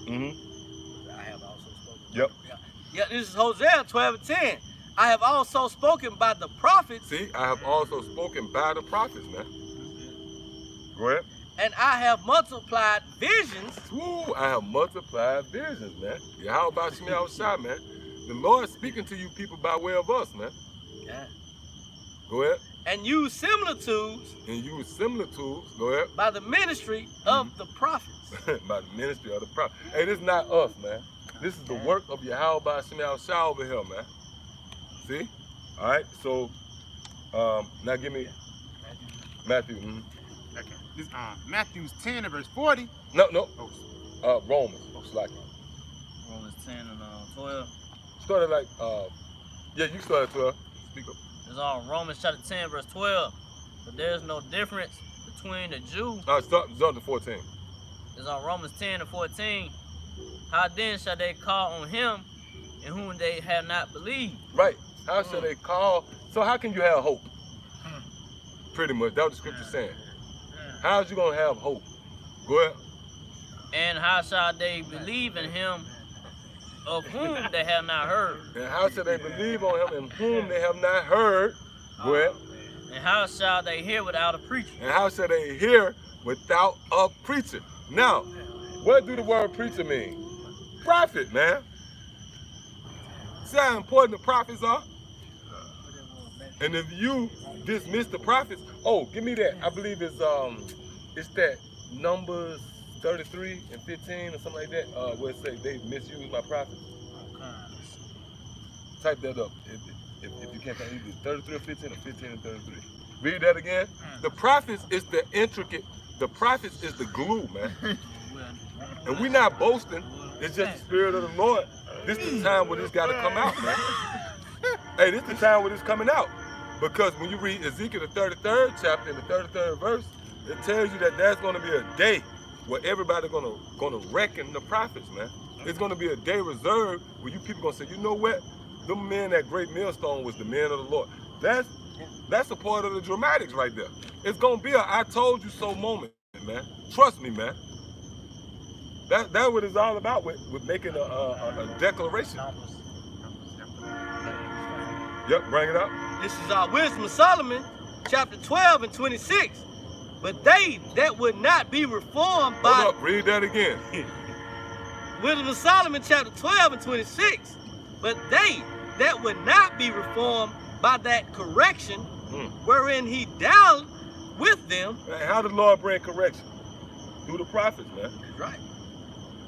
Mm-hmm. I have also spoken. Yep. Yeah, this is Hosea 12 and 10. I have also spoken by the prophets, See, I have also spoken by the prophets, man. Go ahead. and I have multiplied visions. Woo, I have multiplied visions, man. Yeah, how about Shemel Shah, man? The Lord speaking to you people by way of us, man. Yeah. Go ahead. And use similitudes And use similar tools. Go ahead. by the ministry of the prophets. By the ministry of the prophet. Hey, this is not us, man. This is the work of Yahweh by Shemel Shah over here, man. See? All right. So, now give me Matthew. Okay. This Matthew 10 and verse 40. No. Oh, Romans. It's like Romans 10 and 12. started like yeah, you started 12. Speak up. It's on Romans chapter 10, verse 12. But there's no difference between the Jew. Start to 14. It's on Romans 10 and 14. How then shall they call on him in whom they have not believed? Right. How shall they call? So how can you have hope? Pretty much. That's what the scripture's saying. How's you gonna have hope? Go ahead. And how shall they believe in him of whom they have not heard? And how shall they believe on him in whom they have not heard? Go ahead. And how shall they hear without a preacher? And how shall they hear without a preacher? Now, what do the word preacher mean? Prophet, man. See how important the prophets are? And if you dismiss the prophets, oh, give me that. I believe it's that Numbers 33 and 15 or something like that. Where it say they misuse my prophets. Type that up if you can't find either 33 or 15 or 15 and 33. Read that again. The prophets is the intricate. The prophets is the glue, man. And we're not boasting. It's just the spirit of the Lord. This is the time when this got to come out, man. Hey, this is the time when it's coming out. Because when you read Ezekiel, the 33rd chapter, in the 33rd verse, it tells you that there's going to be a day where everybody's gonna reckon the prophets, man. It's going to be a day reserved where you people going to say, you know what? Them men at Great Millstone was the men of the Lord. That's a part of the dramatics right there. It's going to be a I told you so moment, man. Trust me, man. That's what it's all about with making a declaration. Yep, bring it up. This is our Wisdom of Solomon, chapter 12 and 26. But they that would not be reformed by... Hold up, read that again. Wisdom of Solomon, chapter 12 and 26. But they that would not be reformed by that correction wherein he dealt with them. Man, how the Lord bring correction? Through the prophets, man. Right.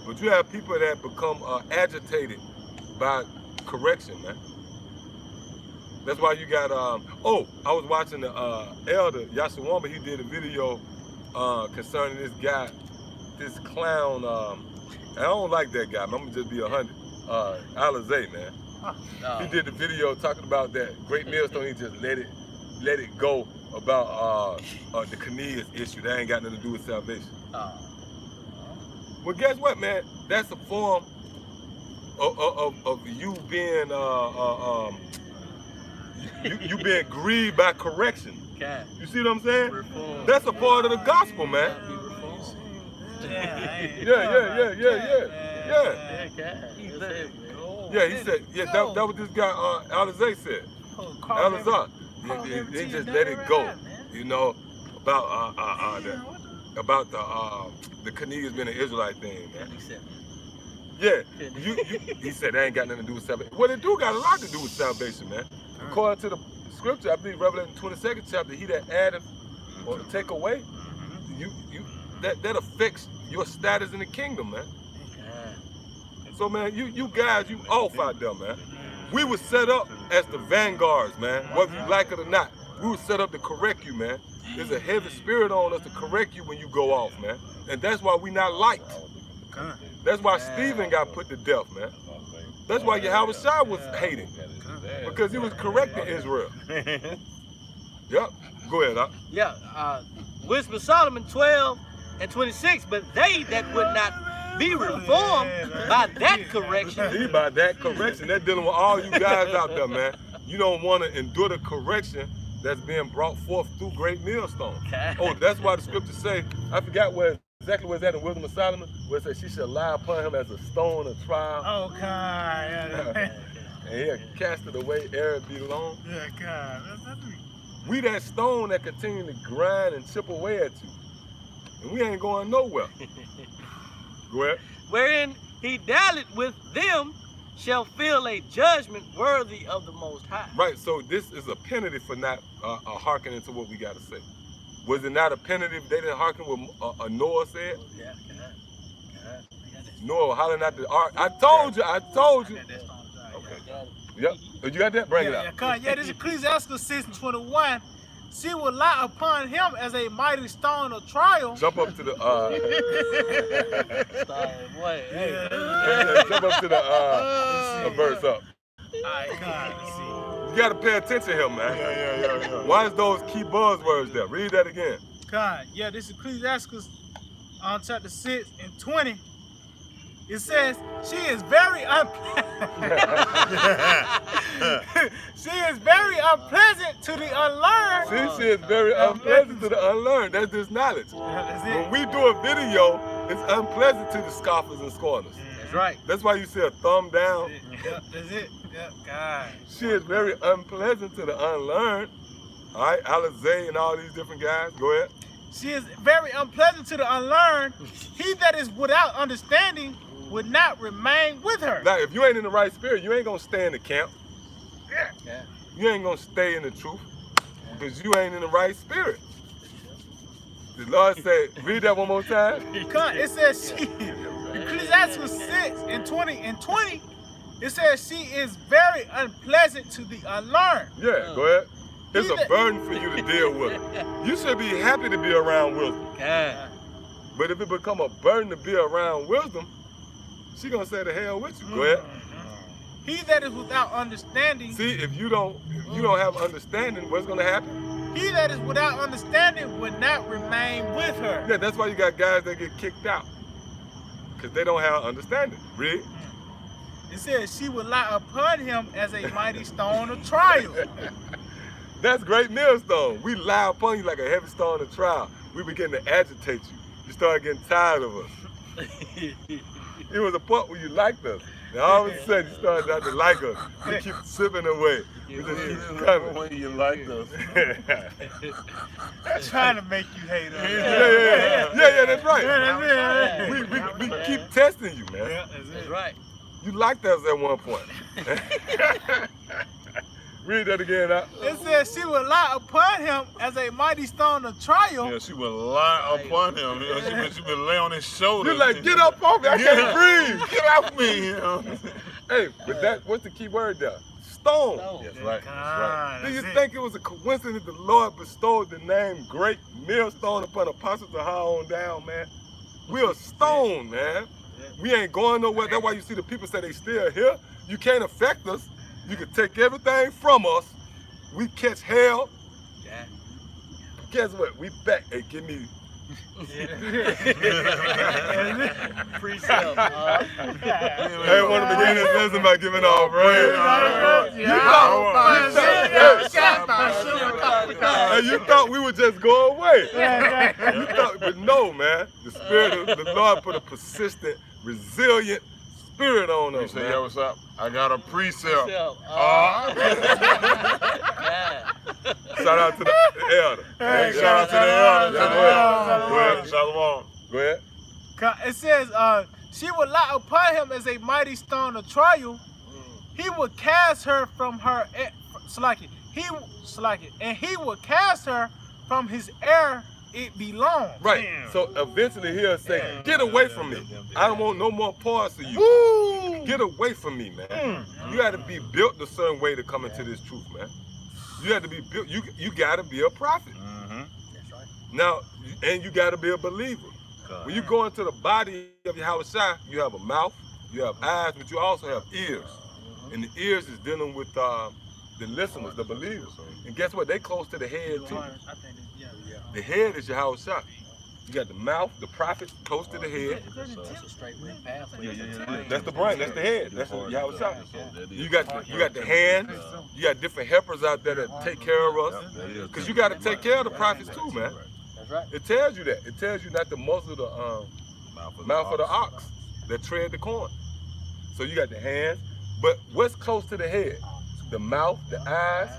But you have people that become agitated by correction, man. That's why you got, I was watching the elder, Yashawamba, he did a video concerning this guy, this clown, I don't like that guy, I'm gonna just be 100, Alizé, man. No. He did the video talking about that Great Millstone, he just let it go about the Kanias issue. That ain't got nothing to do with salvation. Well, guess what, man? That's a form of you being you being grieved by correction. Okay. You see what I'm saying? Reform. That's a part of the gospel, man. Yeah. Yeah, he said, yeah, that what this guy Alizé said. Alizar. They just let it go. You know, about the Kanias being an Israelite thing, man. Yeah, he said that ain't got nothing to do with salvation. Well, it do got a lot to do with salvation, man. According to the scripture, I believe Revelation 22nd chapter, he that addeth or take away, that affects your status in the kingdom, man. So, man, you guys, you off out there, man. We were set up as the vanguards, man, whether you like it or not. We were set up to correct you, man. There's a heavy spirit on us to correct you when you go off, man. And that's why we not liked. That's why Stephen got put to death, man. That's why Yahweh Shah was hated. Because he was correcting Israel. Yep. Go ahead, Doc. Yeah, Wisdom of Solomon 12 and 26. But they that would not be reformed by that correction. See, by that correction, they're dealing with all you guys out there, man. You don't want to endure the correction that's being brought forth through Great Millstone. Oh, that's why the scriptures say, I forgot exactly where it's at in Wisdom of Solomon, where it says she shall lie upon him as a stone of trial. Oh, God. And he'll cast it away ere it be long. Yeah, God. We that stone that continue to grind and chip away at you. And we ain't going nowhere. Go ahead. Wherein he dealt with them shall feel a judgment worthy of the Most High. Right, so this is a penalty for not hearkening to what we got to say. Was it not a penalty if they didn't hearken what Noah said? Yeah, Noah hollering at the ark. I told you. Okay. Yep. You got that? Bring it out. Yeah, this is Ecclesiastes 6:21. She will lie upon him as a mighty stone of trial. Jump up to the Yeah. jump up to the verse up. Alright, let's see. You gotta pay attention here, man. Yeah. Why is those key buzzwords there? Read that again. Yeah, this is Ecclesiastes chapter 6:20. It says, she is very she is very unpleasant to the unlearned. See, she is very unpleasant to the unlearned. That's this knowledge. That's When it. we do a video, it's unpleasant to the scoffers and scorners. That's right. That's why you see a thumb down. Yep, that's it. Yep, God. She is very unpleasant to the unlearned. All right, Alizé and all these different guys. Go ahead. She is very unpleasant to the unlearned. He that is without understanding would not remain with her. Now, if you ain't in the right spirit, you ain't gonna stay in the camp. Yeah. You ain't gonna stay in the truth because you ain't in the right spirit. The Lord said, read that one more time. It says she, Ecclesiastes 6:20, it says she is very unpleasant to the unlearned. Yeah, go ahead. It's a burden for you to deal with. You should be happy to be around wisdom. Yeah. But if it become a burden to be around wisdom, she gonna say the hell with you. Go ahead. He that is without understanding, See, if you don't have understanding, what's gonna happen? he that is without understanding would not remain with her. Yeah, that's why you got guys that get kicked out. Because they don't have understanding. Read. It says she would lie upon him as a mighty stone of trial. That's great millstone. We lie upon you like a heavy stone of trial. We begin to agitate you. You start getting tired of us. It was a point where you liked us. Now all of a sudden you started not to like us. We keep slipping away. We just keep coming. When you like us. Trying to make you hate us. Yeah, that's right. Yeah, that's it. We keep testing you, man. Yeah, that's That's it. right. You liked us at one point. Read that again. It says she would lie upon him as a mighty stone of trial. Yeah, she would lie upon him. You know, she would lay on his shoulder. You're like, get up off me. I can't breathe. Get off me. You know? Hey, but what's the key word there? Stone. That's right. That's right. God, Do you that's think it was a coincidence the Lord bestowed the name Great Millstone upon Apostle Tahar on down, man? We're a stone, man. We ain't going nowhere. That's why you see the people say they still here. You can't affect us. You can take everything from us. We catch hell. Yeah. Guess what? We back. Hey, give me. Precept. Hey, want to begin this lesson by giving all praise. You thought we would just go away. You thought, but no, man. The Spirit of the Lord put a persistent, resilient spirit on You us, say, man. yo, what's up? I got a precept. Yeah. Shout out to the elder. Hey, shout out to the elder. Go ahead. Shalom. Go ahead. It says, she would lie upon him as a mighty stone of trial. He would cast her from her, and he would cast her from his heir it belongs. Right. So eventually he'll say, get away from me. I don't want no more parts of you. Get away from me, man. You got to be built a certain way to come into this truth, man. You have to be built. You got to be a prophet. That's right. Now, and you got to be a believer. When you go into the body of Yahushua, you have a mouth, you have eyes, but you also have ears. And the ears is dealing with the listeners, the believers. And guess what? They close to the head too. The head is Yahushua. You got the mouth, the prophet, close to the head. That's the brain. That's the head. That's Yahushua. You got the hand. You got different helpers out there that take care of us. Because you got to take care of the prophets too, man. That's right. It tells you that. It tells you not to muzzle the mouth of the ox that tread the corn. So you got the hands, but what's close to the head? The mouth, the eyes,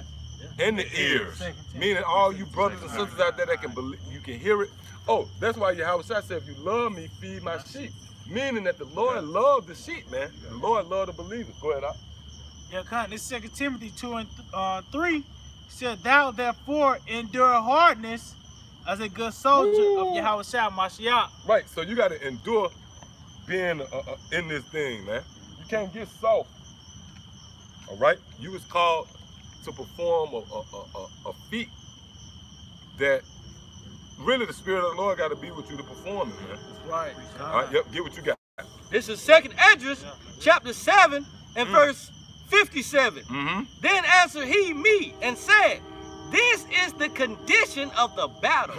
and the ears. Meaning all you brothers and sisters out there that can believe, you can hear it. Oh, that's why Yahweh said, if you love me, feed my sheep. Meaning that the Lord loved the sheep, man. The Lord loved the believers. Go ahead, Op. Yeah, Con. This 2 Timothy 2 and 3 said, "Thou therefore endure hardness as a good soldier of Yahweh Shah Mashiach." Right, so you got to endure being in this thing, man. You can't get soft. All right, you was called to perform a feat that really the Spirit of the Lord got to be with you to perform it, man. That's right. All right, yep, get what you got. This is 2nd Esdras, chapter 7 and verse 57. Mm-hmm. Then answered he me and said, "This is the condition of the battle."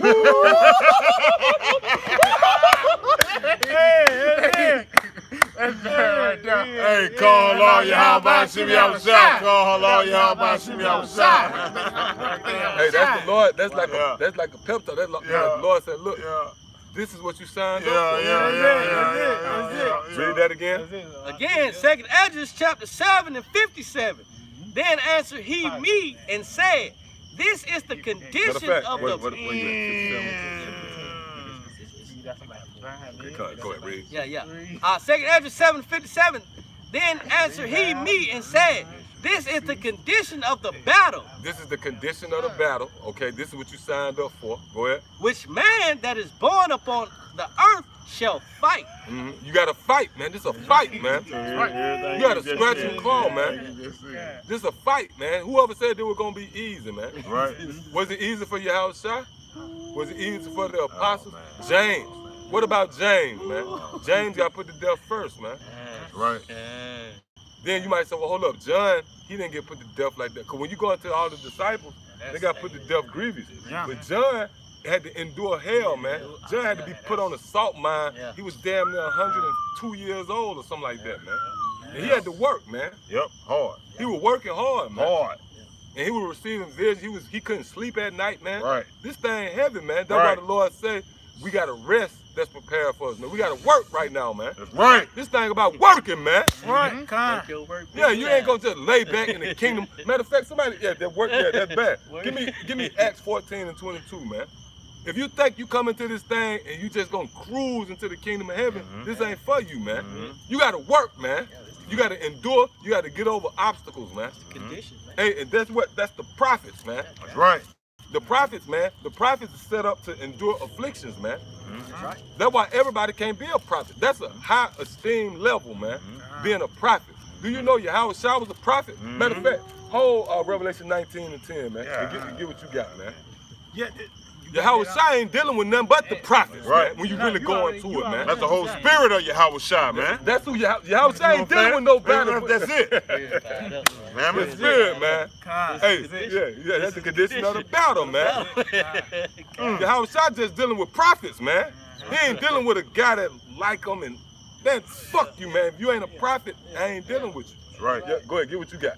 Hey, call all your how about Shimmy outside. Call all your how about Shimmy outside. Hey, that's the Lord. That's like Yeah. that's like a pep talk. That's like Yeah. the Lord said, "Look, Yeah, this is what you signed yeah, up for." yeah. Read that again. Again, 2nd Esdras, chapter 7 and 57. Then answered he me and said, "This is the condition of the what you Okay, go ahead, read. Yeah. 2nd Esdras 7:57. Then answered he me and said, "This is the condition of the battle, This is the condition of the battle. Okay, this is what you signed up for. Go ahead. which man that is born upon the earth shall fight." You got to fight, man. This is a fight, man. You got to scratch and claw, man. This is a fight, man. Whoever said it was gonna be easy, man? Right. Was it easy for Yahweh Shai? Was it easy for the apostles? James. What about James, man? James got put to death first, man. Right. Then you might say, well, hold up, John, he didn't get put to death like that. Because when you go into all the disciples, they got put to death grievously. But John had to endure hell, man. John had to be put on a salt mine. He was damn near 102 years old or something like that, man. And he had to work, man. Yep. Hard. He was working hard, man. Hard. And he was receiving visions. He couldn't sleep at night, man. Right. This thing heavy, man. That's why the Lord say we got to rest that's prepared for us, man. We got to work right now, man. That's right. This thing about working, man. Right. Con. Yeah, you ain't gonna just lay back in the kingdom. Matter of fact, somebody, that work, that's bad. Give me Acts 14 and 22, man. If you think you come into this thing and you just gonna cruise into the kingdom of heaven, this ain't for you, man. You gotta work, man. You gotta endure. You gotta get over obstacles, man. Condition. Hey, and that's the prophets, man. That's right. The prophets, man. The prophets are set up to endure afflictions, man. That's why everybody can't be a prophet. That's a high esteem level, man. Being a prophet. Do you know Yahweh Shai was a prophet? Matter of fact, hold Revelation 19 and 10, man. And get what you got, man. Yeah. Yahweh Shai ain't dealing with nothing but the prophets, Right. man. When you really go into it, man. That's the whole spirit of Yahweh Shai, man. That's who Yahweh Shai ain't dealing with no battle. That's it. Man, The that's spirit, man. Con. Hey, yeah, that's the condition of the battle, man. Yahweh Shai just dealing with prophets, man. He ain't dealing with a guy that like him and then fuck you, man. If you ain't a prophet, I ain't dealing with you. That's right. Yeah, go ahead, get what you got.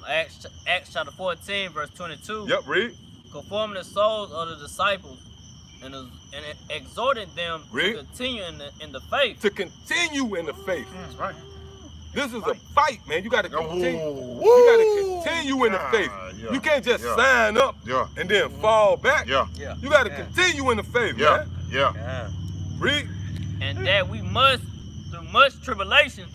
Acts chapter 14, verse 22. Yep, read. Conforming the souls of the disciples and exhorting them Read. to continue in the faith. To continue in the faith. That's right. This is a fight, man. You gotta continue. Woo. You gotta continue in the faith. Yeah. You can't just Yeah. sign up Yeah. and then fall back. Yeah. You gotta continue in the faith, Yeah. man. Yeah. Read. And that we must, through much tribulation,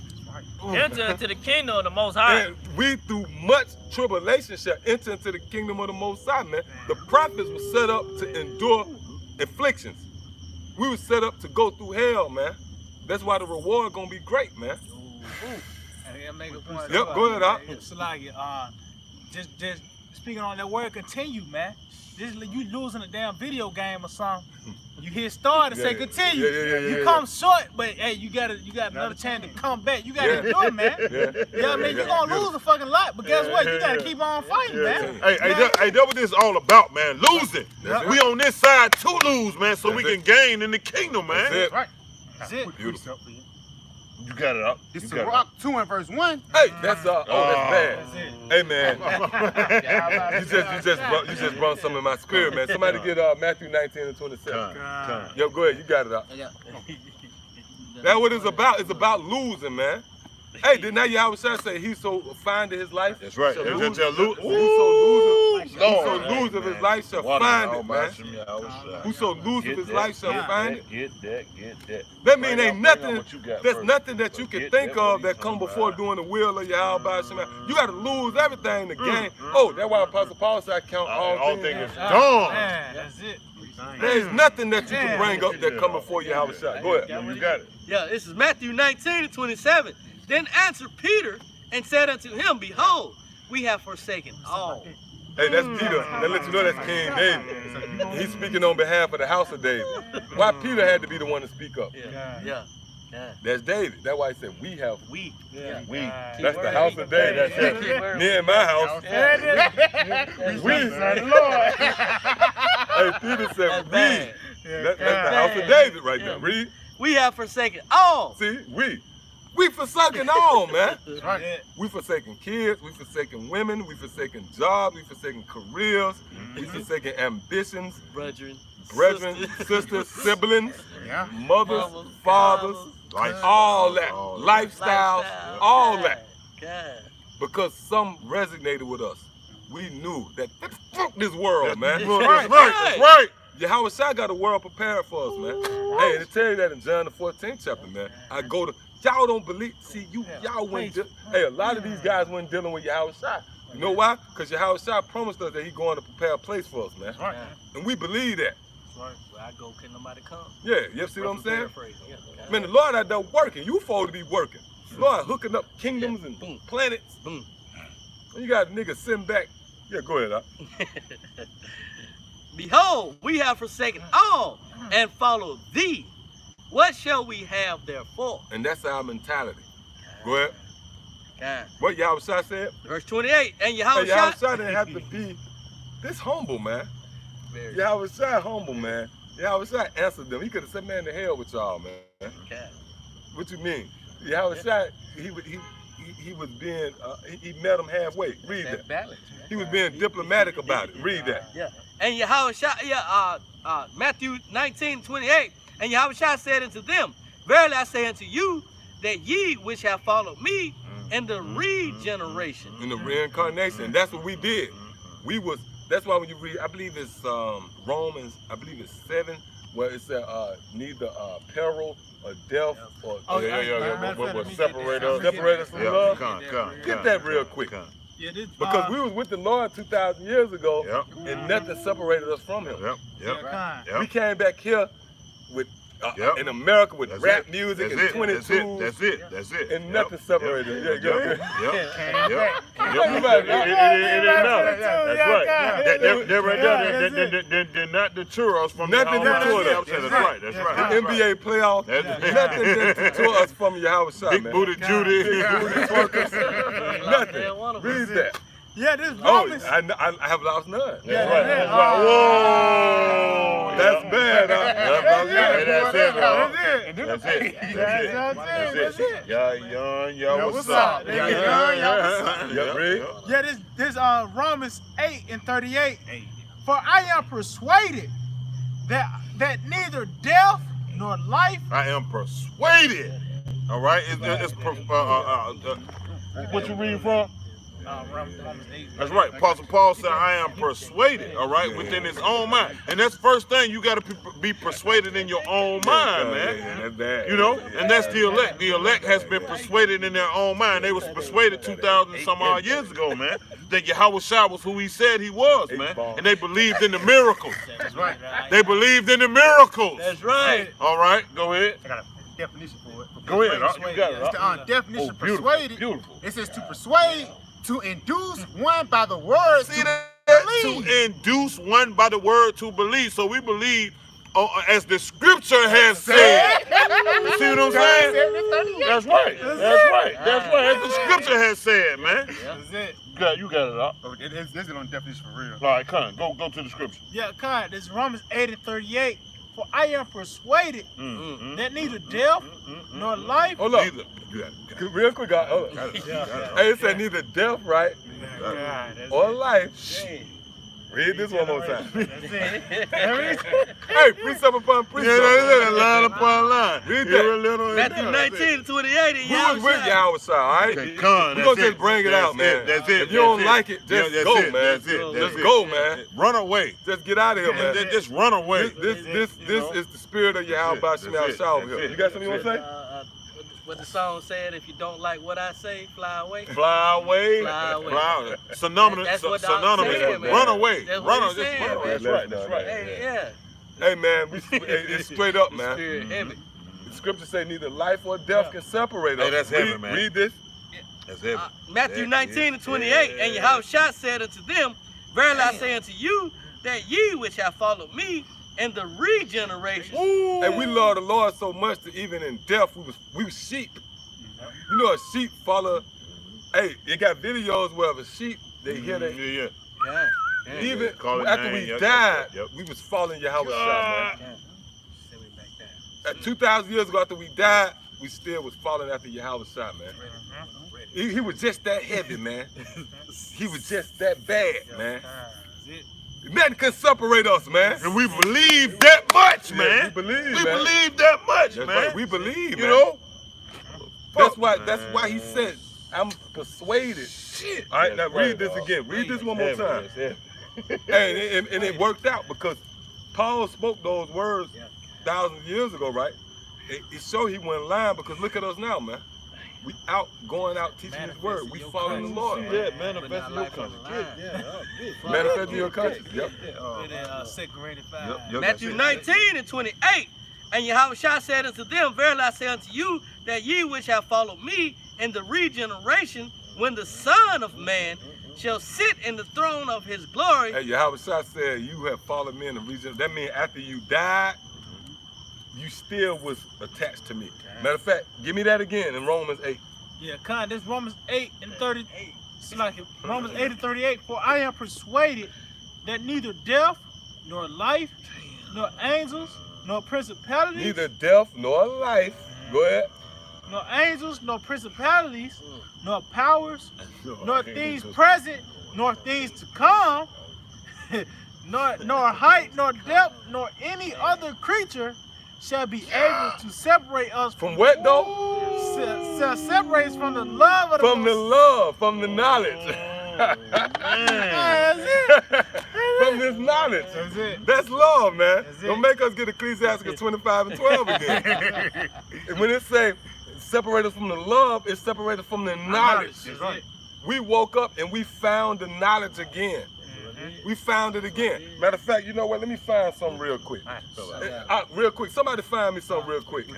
enter into the kingdom of the Most High. And we, through much tribulation, shall enter into the kingdom of the Most High, man. The prophets were set up to endure afflictions. We were set up to go through hell, man. That's why the reward gonna be great, man. Hey, I make a point. Yep, go ahead, Op. Salagi, just speaking on that word, continue, man. This you losing a damn video game or something. You hit start and say continue. Yeah. You come short, but hey, you got another chance to come back. You gotta do it, man. You know what I mean? You're gonna lose a fucking lot, but guess what? You gotta keep on fighting, man. Hey, that's what this is all about, man. Losing. That's it. We on this side to lose, man, so we That's can gain in the kingdom, man. That's it. Right. That's it. Beautiful. You got it up. It's You the got it Rock 2 and verse 1. Hey, that's that's That's bad. it. Hey, man. You just brought some in my spirit, man. Somebody get Matthew 19 and 27. Come. Yo, go ahead. You got it up. That's what it's about. It's about losing, man. Hey, did not Yahweh Shai say he so fine to his life? That's right. Shall That's lose- just lose. He so losing. Whoso loseth his life shall find it, man. Whoso loseth his life shall find it. Get that. That mean ain't nothing. There's nothing that you can think of that come before doing the will of Yahweh. You got to lose everything to gain. Oh, that's why Apostle Paul said, "I count all things." Man, that's it. There's nothing that you can bring up that come before Yahweh. Go ahead. You got it. Yeah, this is Matthew 19:27. Then answered Peter and said unto him, Behold, we have forsaken all. Hey, that's Peter. That lets you know that's King David. He's speaking on behalf of the house of David. Why Peter had to be the one to speak up? Yeah. That's David. That's why he said we have. We. We. That's the house of David. That's it. Near my house. We. Lord. Hey, Peter said we. That's the house of David right there. Read. We have forsaken all. See, we forsaken all, man. That's right. We forsaken kids, we forsaken women, we forsaken jobs, we forsaken careers, we forsaken ambitions, Brethren, sisters, siblings, Yeah. mothers, fathers, all that, lifestyles, all that. God. Because some resonated with us. We knew that fuck this world, man. That's right. Yahweh Shai got a world prepared for us, man. Hey, and it tell you that in John the 14th chapter, man. I go to, y'all don't believe, see, y'all went, hey, a lot of these guys weren't dealing with Yahweh Shai. You know why? Because Yahweh Shai promised us that he's going to prepare a place for us, man. Right. And we believe that. Where I go, can nobody come? Yeah, you see what I'm saying? Yeah. Man, the Lord out there working. You supposed to be working. The Lord hooking up kingdoms and planets. Boom. And you got niggas sitting back. Yeah, go ahead, Behold, we have forsaken all and followed thee. What shall we have therefore? And that's our mentality. Go ahead. God. What Yahweh Shai said? Verse 28. And Yahweh Hey, Yahweh Shai didn't have to be this humble, man. Yahweh Shai humble, man. Yahweh Shai answered them. He could have said, man, to hell with y'all, man. God. What you mean? Yahweh Shai, he was being, he met them halfway. Read that. He was being diplomatic about it. Read that. Yeah. And Yahweh Shai, Matthew 19:28. And Yahweh Shai said unto them, Verily I say unto you, that ye which have followed me in the regeneration. In the reincarnation. That's what we did. That's why when you read, I believe it's Romans, I believe it's 7, where it said neither peril or death or What separate us? Separate us from love. Come. Get that real quick. Yeah, this, Because we was with the Lord 2,000 years ago, and nothing separated us from him. We came back here with in America with rap music and 22s. That's it. And nothing separated us. Yeah, It That's They're right there. They're not deter us from Nothing deterred us. That's right. The NBA playoff, nothing deter us from Yahweh Shai, Big man. booty Judy. Big booty twerkers. Nothing. Read that. yeah, this Oh, Romans. I have lost none. That's right. Whoa. That's bad, huh? That's it. Yeah, what's up? Yeah, read. Yeah, this Romans 8:38. For I am persuaded that neither death nor life. I am persuaded. All right. What you reading from? Romans 8. That's right. Apostle Paul said, I am persuaded, all right, within his own mind. And that's the first thing, you got to be persuaded in your own mind, man. You know, and that's the elect. The elect has been persuaded in their own mind. They was persuaded 2,000 some odd years ago, man, that Yahweh Shai was who he said he was, man. And they believed in the miracles. That's right. They believed in the miracles. That's right. All right, go ahead. I got a definition for it. Go ahead. You got it. It's the definition of beautiful, persuaded. beautiful. It says to persuade, to induce one by the word See to that? believe. To induce one by the word to believe. So we believe as the scripture has said. You see what I'm saying? That's right. As the scripture has said, man. That's it. You got it up. Oh, this is on definition for real. All right, come on. Go to the scripture. Yeah, God, this is Romans 8:38. For I am persuaded that neither death nor life. Hold up. Real quick, hold up. Hey, it said neither death, right? Or life Read this one more time. That's it. Hey, precept upon Yeah, precept. that's it. Line upon line. Read Give that. a little- Matthew that's it. 19:28. We was with Yahweh Shai, all right? Okay, con, We're that's gonna it. just bring it That's out, man. That's it. If you don't That's like it, just that's go, it. man. That's it. That's Just it. go, man. Run away. Just get out of here, man. Just run away. This is the spirit of Yahweh That's Shai it. over That's here. it. You got something you want to say? What the song said, if you don't like what I say, fly away. Fly away. Fly away. Fly. Synonymous. That's what the synonymous. said, man. Run away. That's Run what away. he said, Just run away. man. That's right. That's right. Hey, yeah. Hey, man, it's straight up, man. Spirit heavy. The scripture say neither life or death can separate us. Hey, that's heavy, read, man. Read this. That's heavy. Matthew Yeah, 19:28. yeah. And Yahushua said unto them, verily I say unto you, that ye which have followed me in the regeneration. And we love the Lord so much that even in death, we was sheep. You know, a sheep follow. Hey, you got videos where the sheep, they hear that. Yeah. Yeah. Even Call it after name, we yep, died, yep. we was following Yahweh Shai, man. Send me back down. 2,000 years ago after we died, we still was following after Yahweh Shai, man. He was just that heavy, man. He was just that bad, man. Nothing can separate us, man. And we believe that much, man. We believe, We man. believe that much, That's man. right. We believe, You man. know? That's why he said, I'm persuaded. Shit. All right, now That's read right, this dog. again. Read this one more Heavy, time. that's heavy. And it worked out because Paul spoke those words thousands of years ago, right? It showed he went lying because look at us now, man. We going out teaching his word. We following the Lord. Yeah, manifesting your country. Manifesting your country. Yep. Put in 2 Corinthians 5. Yep. Matthew 19:28. And Yahushua said unto them, verily I say unto you, that ye which have followed me in the regeneration, when the Son of Man shall sit in the throne of his glory. Hey, Yahweh Shai said, you have followed me in the region. That means after you died, you still was attached to me. Matter of fact, give me that again in Romans 8. Yeah, Con, this Romans 8:30. It's like Romans 8:38. For I am persuaded that neither death, nor life, nor angels, nor principalities, Neither death nor life. Go ahead. nor angels, nor principalities, nor powers, nor things present, nor things to come, nor height, nor depth, nor any other creature shall be able to separate us From what though? shall separate us from the love of the From the love, from the knowledge. That's it. From this knowledge. That's it. That's love, man. That's it. Don't make us get Ecclesiastes 25:12 again. And when it say separate us from the love, it's separated from the knowledge. That's right. We woke up and we found the knowledge again. We found it again. Matter of fact, you know what? Let me find something real quick. Real quick. Somebody find me something real quick.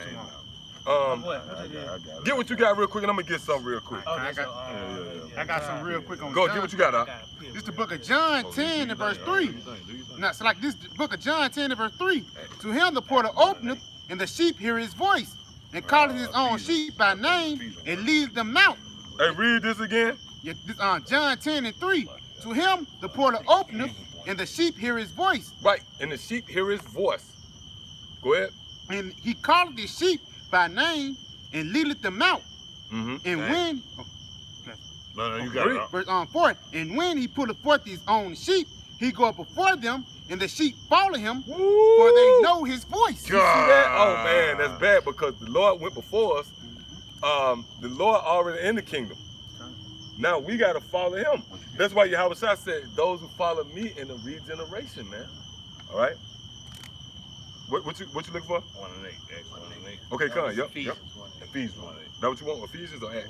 Get what you got real quick, and I'm gonna get something real quick. I got some real quick on Go, John. get what you got, This is the book of John 10 and verse 3. Now, so like this book of John 10 and verse 3. To him the porter openeth, and the sheep hear his voice, and calleth his own sheep by name, and leads them out. Hey, read this again. Yeah, this John 10 and 3. To him the porter openeth, and the sheep hear his voice, Right, and the sheep hear his voice. Go ahead. and he calleth the sheep by name, and leadeth them out. Mm-hmm. And when No, you got it. verse 4, and when he putteth forth his own sheep, he goeth before them, and the sheep follow him, for they know his voice. You see that? Oh man, that's bad because the Lord went before us. The Lord already in the kingdom. Now we gotta follow him. That's why Yahweh Shai said, those who follow me in the regeneration, man. All right. What you looking for? 1 and 8. Acts 1 and 8. Okay, come on. Yep. Ephesians Ephesians 1. That what you want? Ephesians or Acts?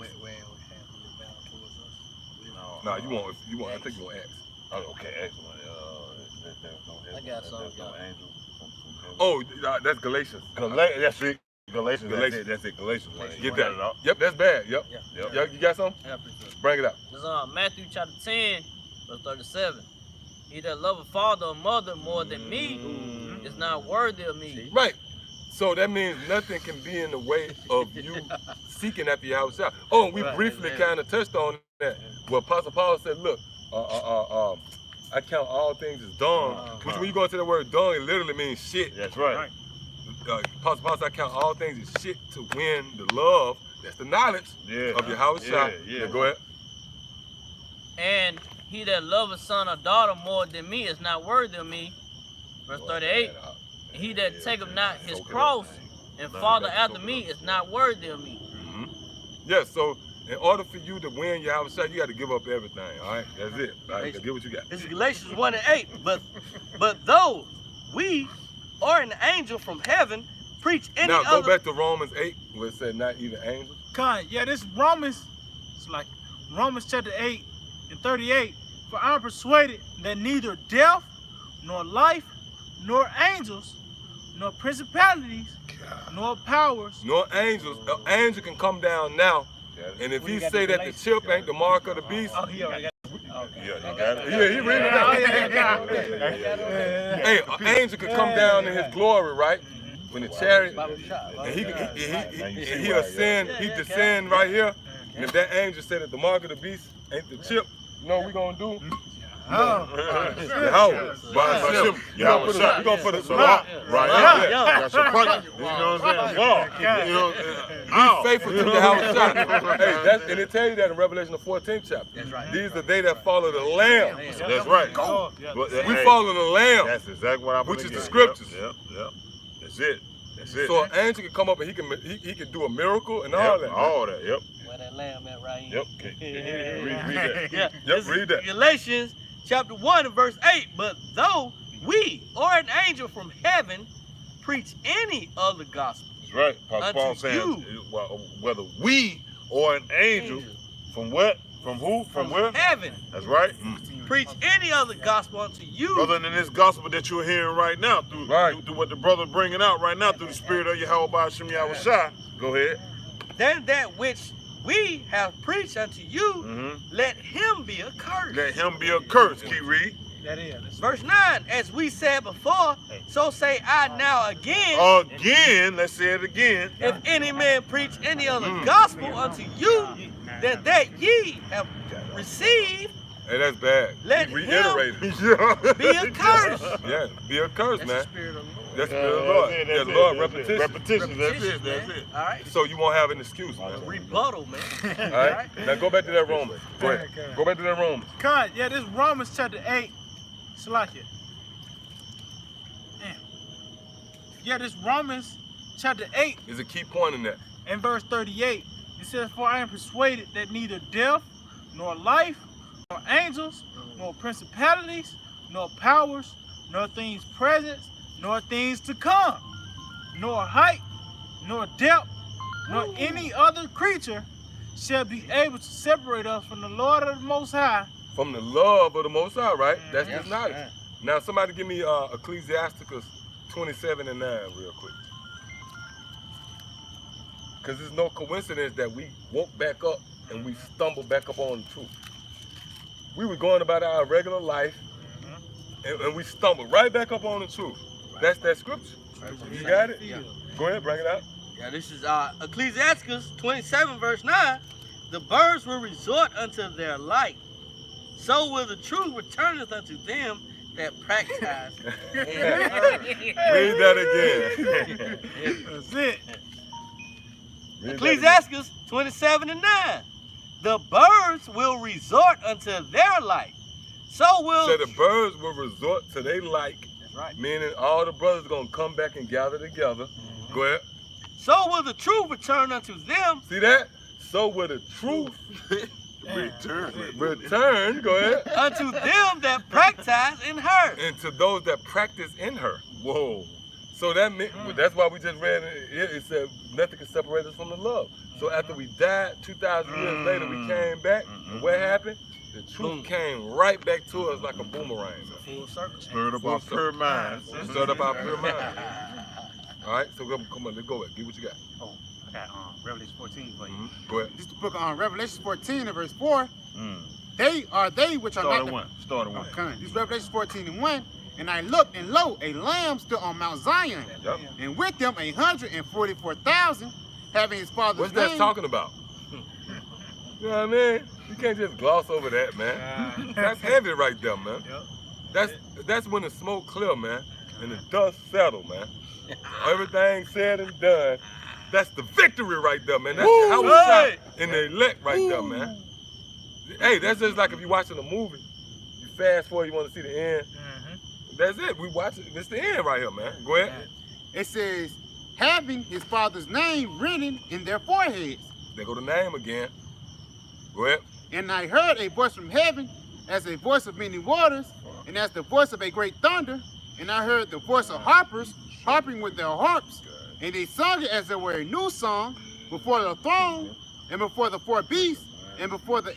No, you want. I think you want Acts. Oh, okay, Acts 1. I got some, y'all. Oh, that's Galatians. That's it. Galatians. Galatians. That's it. Galatians. Get that. Yep, that's bad. Yep. Yep. You got some? I got pretty good. Bring it out. This is Matthew chapter 10, verse 37. He that loveth father or mother more than me is not worthy of me. Right. So that means nothing can be in the way of you seeking after Yahweh Shai. Oh, and we briefly kind of touched on that. Well, Apostle Paul said, look, I count all things as dung. Which when you go into the word dung, it literally means shit. That's right. Apostle Paul said, I count all things as shit to win the love. That's the knowledge of Yahweh Shai. Yeah. Go ahead. And he that loveth son or daughter more than me is not worthy of me. Verse 38. And he that taketh not his cross and follow after me is not worthy of me. Yeah, so in order for you to win your house, you got to give up everything. All right, that's it. All right, get what you got. This is Galatians 1 and 8. But though we or an angel from heaven preach any now other. go back to Romans 8 where it said not even angels. Yeah, this Romans, it's like Romans chapter 8 and 38. For I am persuaded that neither death, nor life, nor angels, nor principalities, nor powers, nor angels. An angel can come down now, and if he say that the chip ain't the mark of the beast, he already got Yeah, you got it. yeah, he reading it out. Hey, an angel could come down in his glory, right? When the chariot, and he ascend, he descend right here. And if that angel said that the mark of the beast ain't the chip, you know what we gonna do? Yeah, We're gonna put a law right here. Yeah. That's a point. You know what I'm saying? Law. Be faithful to the house shot. Hey, and it tell you that in Revelation the 14th chapter. That's right. These are they that follow the Lamb. That's right. We follow the Lamb. That's exactly what I believe. Which is the scriptures. Yep. That's it. That's it. So an angel can come up and he can do a miracle and all that. All that. Yep. Where that lamb at right here. Yep. Read that. Yeah. Yep, read that. Galatians chapter 1 and verse 8. But though we or an angel from heaven preach any other gospel. That's right. Paul saying whether we or an angel from what? From who? From where? Heaven. That's right. Preach any other gospel unto you. Other than this gospel that you're hearing right now, through what the brother bringing out right now, through the spirit of Yahweh Hashem Yahushua. Go ahead. Than that which we have preached unto you, let him be accursed. Let him be accursed. Keep read. Verse 9, as we said before, so say I now again. Again, let's say it again. If any man preach any other gospel unto you, than that ye have received, Hey, that's bad. let He him reiterated. be accursed. Yeah, be accursed, man. That's the spirit of the Lord. Lord. That's Lord, repetition. Repetition. That's it. All right. So you won't have an excuse, man. Rebuttal, man. All right? Now go back to that Romans. Go ahead. Go back to that Romans. Yeah, this Romans chapter 8. Salakia. Damn. Yeah, this Romans chapter 8 Is a key point in that. and verse 38. It says, for I am persuaded that neither death, nor life, nor angels, nor principalities, nor powers, nor things present, nor things to come, nor height, nor depth, nor any other creature shall be able to separate us from the Lord of the Most High. From the love of the Most High, right? That's his knowledge. Now somebody give me Ecclesiasticus 27 and 9 real quick. Because there's no coincidence that we woke back up and we stumbled back up on the truth. We were going about our regular life and we stumbled right back up on the truth. That's that scripture. You got it? Go ahead, bring it out. Yeah, this is Ecclesiasticus 27 verse 9. The birds will resort unto their light. So will the truth returneth unto them that practice in the earth. Read that again. That's it. Ecclesiasticus 27 and 9. The birds will resort unto their light. So will So the birds will resort to their like, meaning all the brothers going to come back and gather together. Go ahead. so will the truth return unto them. See that? So will the truth return, go ahead, Unto them that practice in her. and to those that practice in her. Whoa. So that meant, that's why we just read it said nothing can separate us from the love. So after we died, 2,000 years later, we came back, and what happened? The truth came right back to us like a boomerang. Full circle. Stirred up our pure minds. Stirred up our pure mind. All right, so come on, let's go ahead. Get what you got. I got Revelation 14 for you. Go ahead. This is the book of Revelation 14 and verse 4. They are they which are Start not at one. Start at one. Okay. This is Revelation 14 and 1. And I looked, and lo, a lamb stood on Mount Zion, and with them 144,000, having his father's What's name. that talking about? You know what I mean? You can't just gloss over that, man. That's heavy right there, man. That's when the smoke clear, man, and the dust settle, man. Everything said and done. That's the victory right there, man. That's how we shot in the elect right there, man. Hey, that's just like if you're watching a movie fast forward, you want to see the end. That's it. We watch it. It's the end right here, man. Go ahead. It says, having his father's name written in their foreheads. There go the name again. Go ahead. And I heard a voice from heaven, as a voice of many waters, and as the voice of a great thunder. And I heard the voice of harpers harping with their harps, and they sung it as there were a new song before the throne, and before the four beasts, and before the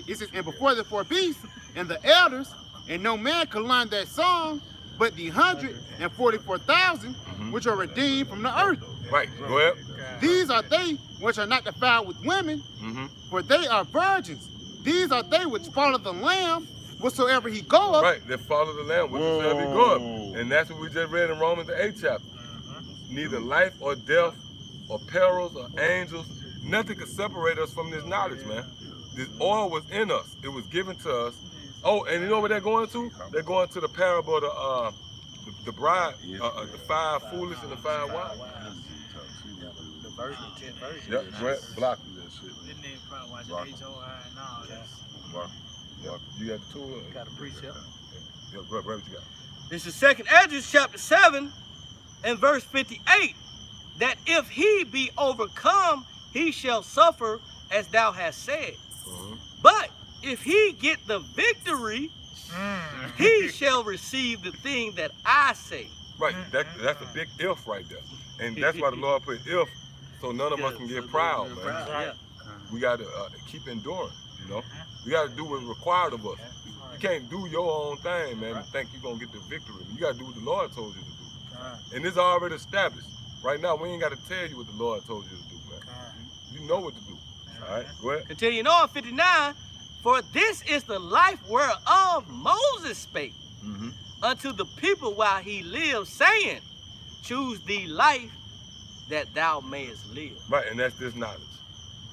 it says, and before the four beasts and the elders, and no man could learn that song, but the 144,000 which are redeemed from the earth. Right. Go ahead. These are they which are not defiled with women, for they are virgins. These are they which follow the Lamb, whatsoever he goeth. Right. They follow the Lamb, whatsoever he goeth. And that's what we just read in Romans the 8th chapter. Neither life or death or perils or angels, nothing could separate us from this knowledge, man. This oil was in us. It was given to us. Oh, and you know what they're going to? They're going to the parable of the bride, the 5 foolish and the 5 wise. The version, 10 versions. Yep, Brett, block. Then they probably watch the HOI and all that. Yep. You got the tool? Got a precept. Yeah, Brett, what you got? This is 2nd Ezra chapter 7 and verse 58. That if he be overcome, he shall suffer as thou hast said. But if he get the victory, he shall receive the thing that I say. Right, that's a big if right there. And that's why the Lord put if, so none of us can get proud, man. Yeah. We got to keep enduring, you know? We got to do what's required of us. You can't do your own thing, man, and think you're going to get the victory. You got to do what the Lord told you to do. And it's already established. Right now, we ain't got to tell you what the Lord told you to do, man. You know what to do. All right, go ahead. Continuing on, 59. For this is the life whereof Moses spake unto the people while he lived, saying, choose thee life that thou mayest live. Right, and that's this knowledge.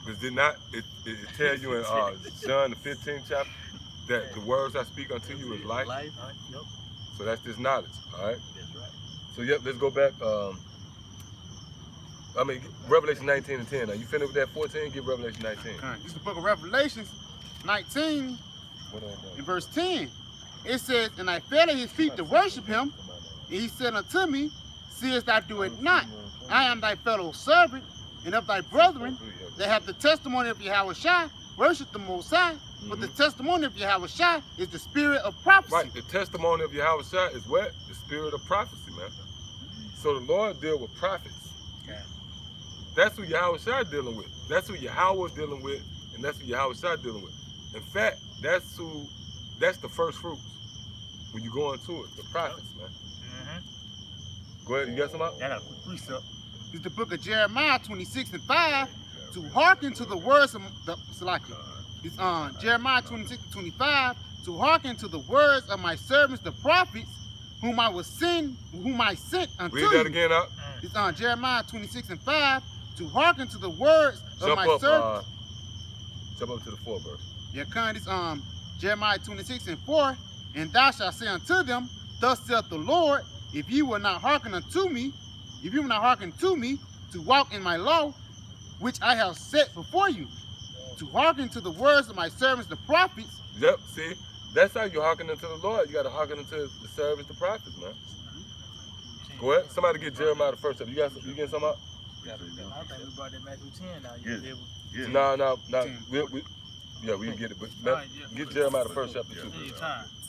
Because did not it tell you in John the 15th chapter that the words I speak unto you is life? So that's this knowledge, all right? So yep, let's go back. Revelation 19 and 10. Now you finished with that 14? Give Revelation 19. This is the book of Revelations 19 in verse 10. It says, and I fell at his feet to worship him, and he said unto me, seest thou do it not? I am thy fellow servant, and of thy brethren that have the testimony of Yahushua, worship the Most High. But the testimony of Yahushua is the spirit of prophecy. Right, the testimony of Yahushua is what? The spirit of prophecy, man. So the Lord deal with prophets. That's who Yahushua dealing with. That's who Yahweh is dealing with, and that's who Yahushua dealing with. In fact, that's the first fruits. When you go into it, the prophets, man. Go ahead, you got some out? Yeah, I got a quick precept. This is the book of Jeremiah 26 and 5. To hearken to the words of the It's Jeremiah 26 and 25. To hearken to the words of my servants, the prophets, whom I sent unto you. Read that again up. It's Jeremiah 26 and 5. To hearken to the words of my servants. Jump up to the 4th verse. Yeah, it's Jeremiah 26 and 4. And thou shalt say unto them, thus saith the Lord, if you will not hearken unto me, if you will not hearken to me, to walk in my law, which I have set before you, to hearken to the words of my servants, the prophets. Yep, see, that's how you hearken unto the Lord. You got to hearken unto the servants, the prophets, man. Go ahead. Somebody get Jeremiah the first chapter. You getting some up? I think we brought that Matthew 10 now. No. We can get it, but get Jeremiah the first chapter too.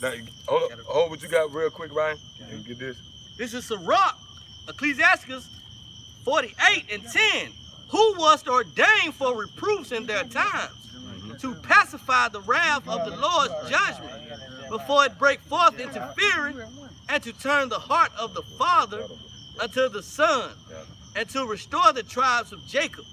Now, hold what you got real quick, Ryan. And get this. This is Sirach, Ecclesiasticus 48 and 10. Who was ordained for reproofs in their times, to pacify the wrath of the Lord's judgment, before it break forth into fury, and to turn the heart of the father unto the son, and to restore the tribes of Jacob.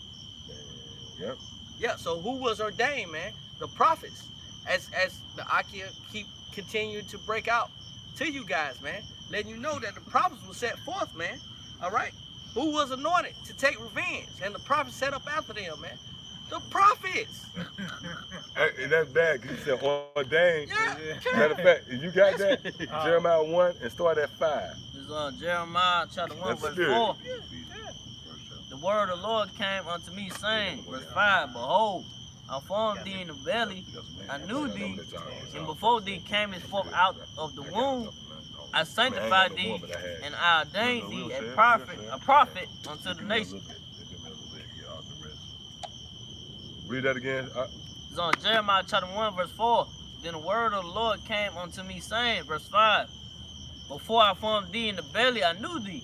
Yep. Yeah, so who was ordained, man? The prophets. As the Akia keep continuing to break out to you guys, man, letting you know that the prophets were set forth, man. All right? Who was anointed to take revenge? And the prophets set up after them, man. The prophets. Hey, that's bad because you said ordained. Yeah. Matter of fact, if you got that, Jeremiah 1 and start at 5. This is Jeremiah chapter 1, That's verse good. 4. The word of the Lord came unto me, saying, verse 5, behold, I formed thee in the belly, I knew thee, and before thee camest forth out of the womb, I sanctified thee, and I ordained thee a prophet unto the nation. Read that again. It's on Jeremiah chapter 1, verse 4. Then the word of the Lord came unto me, saying, verse 5, before I formed thee in the belly, I knew thee.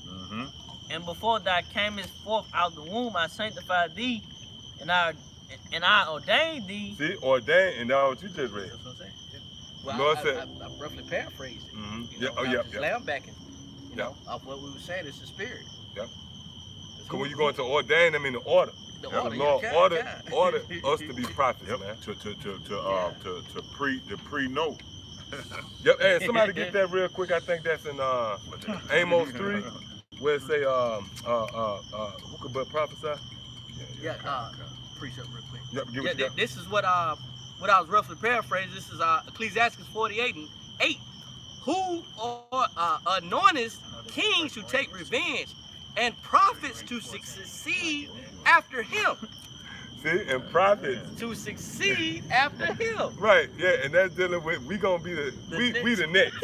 And before thou camest forth out the womb, I sanctified thee, and I ordained thee. See, ordained, and that's what you just read. That's what I'm saying. Well, Lord I said- roughly paraphrased it. Yeah, I'm just yeah. lambacking. You know, off what we were saying, it's the spirit. Yep. It's Because when you go into ordain, I mean the order. The The order, Lord yeah, order kind. us to be prophets, man. Yep. To pre-note. Yep. Hey, somebody get that real quick. I think that's in Amos 3, where it say who could but prophesy? Yeah, precept real quick. Yep. Give Yeah, what you got. This is what I was roughly paraphrasing. This is Ecclesiastes 48:8. Who are anointest kings who take revenge, and prophets to succeed after him. See, and prophets. To succeed after him. Right, yeah, and that's dealing with we gonna be the we the next.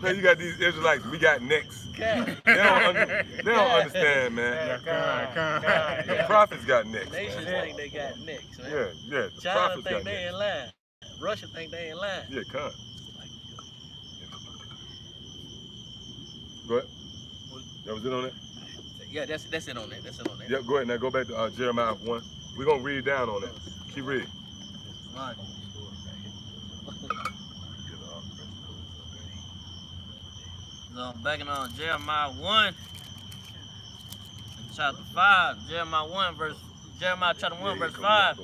Man, you got these Israelites, we got next. Okay. They don't understand, man. The prophets got next. Nations Man. think they got next, man. Yeah, the China prophets think got they next. in line. Russia think they in line. Yeah, come. Go ahead. That was it on that? Yeah, that's it on that. That's it on that. Yep, go ahead. Now go back to Jeremiah 1. We're going to read down on that. Keep reading. Right. So back in Jeremiah 1, chapter 5, Jeremiah chapter 1, verse 5.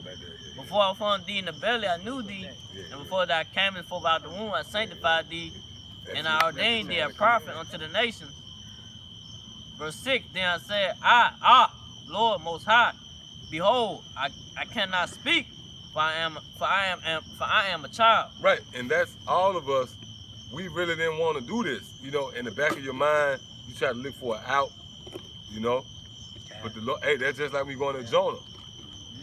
Before I formed thee in the belly, I knew thee, and before thou camest forth out the womb, I sanctified thee, and I ordained thee a prophet unto the nations. Verse 6, then I said, Lord Most High, behold, I cannot speak, for I am a child. Right, and that's all of us. We really didn't want to do this. You know, in the back of your mind, you try to look for an out, you know. But the Lord, hey, that's just like we going to Jonah.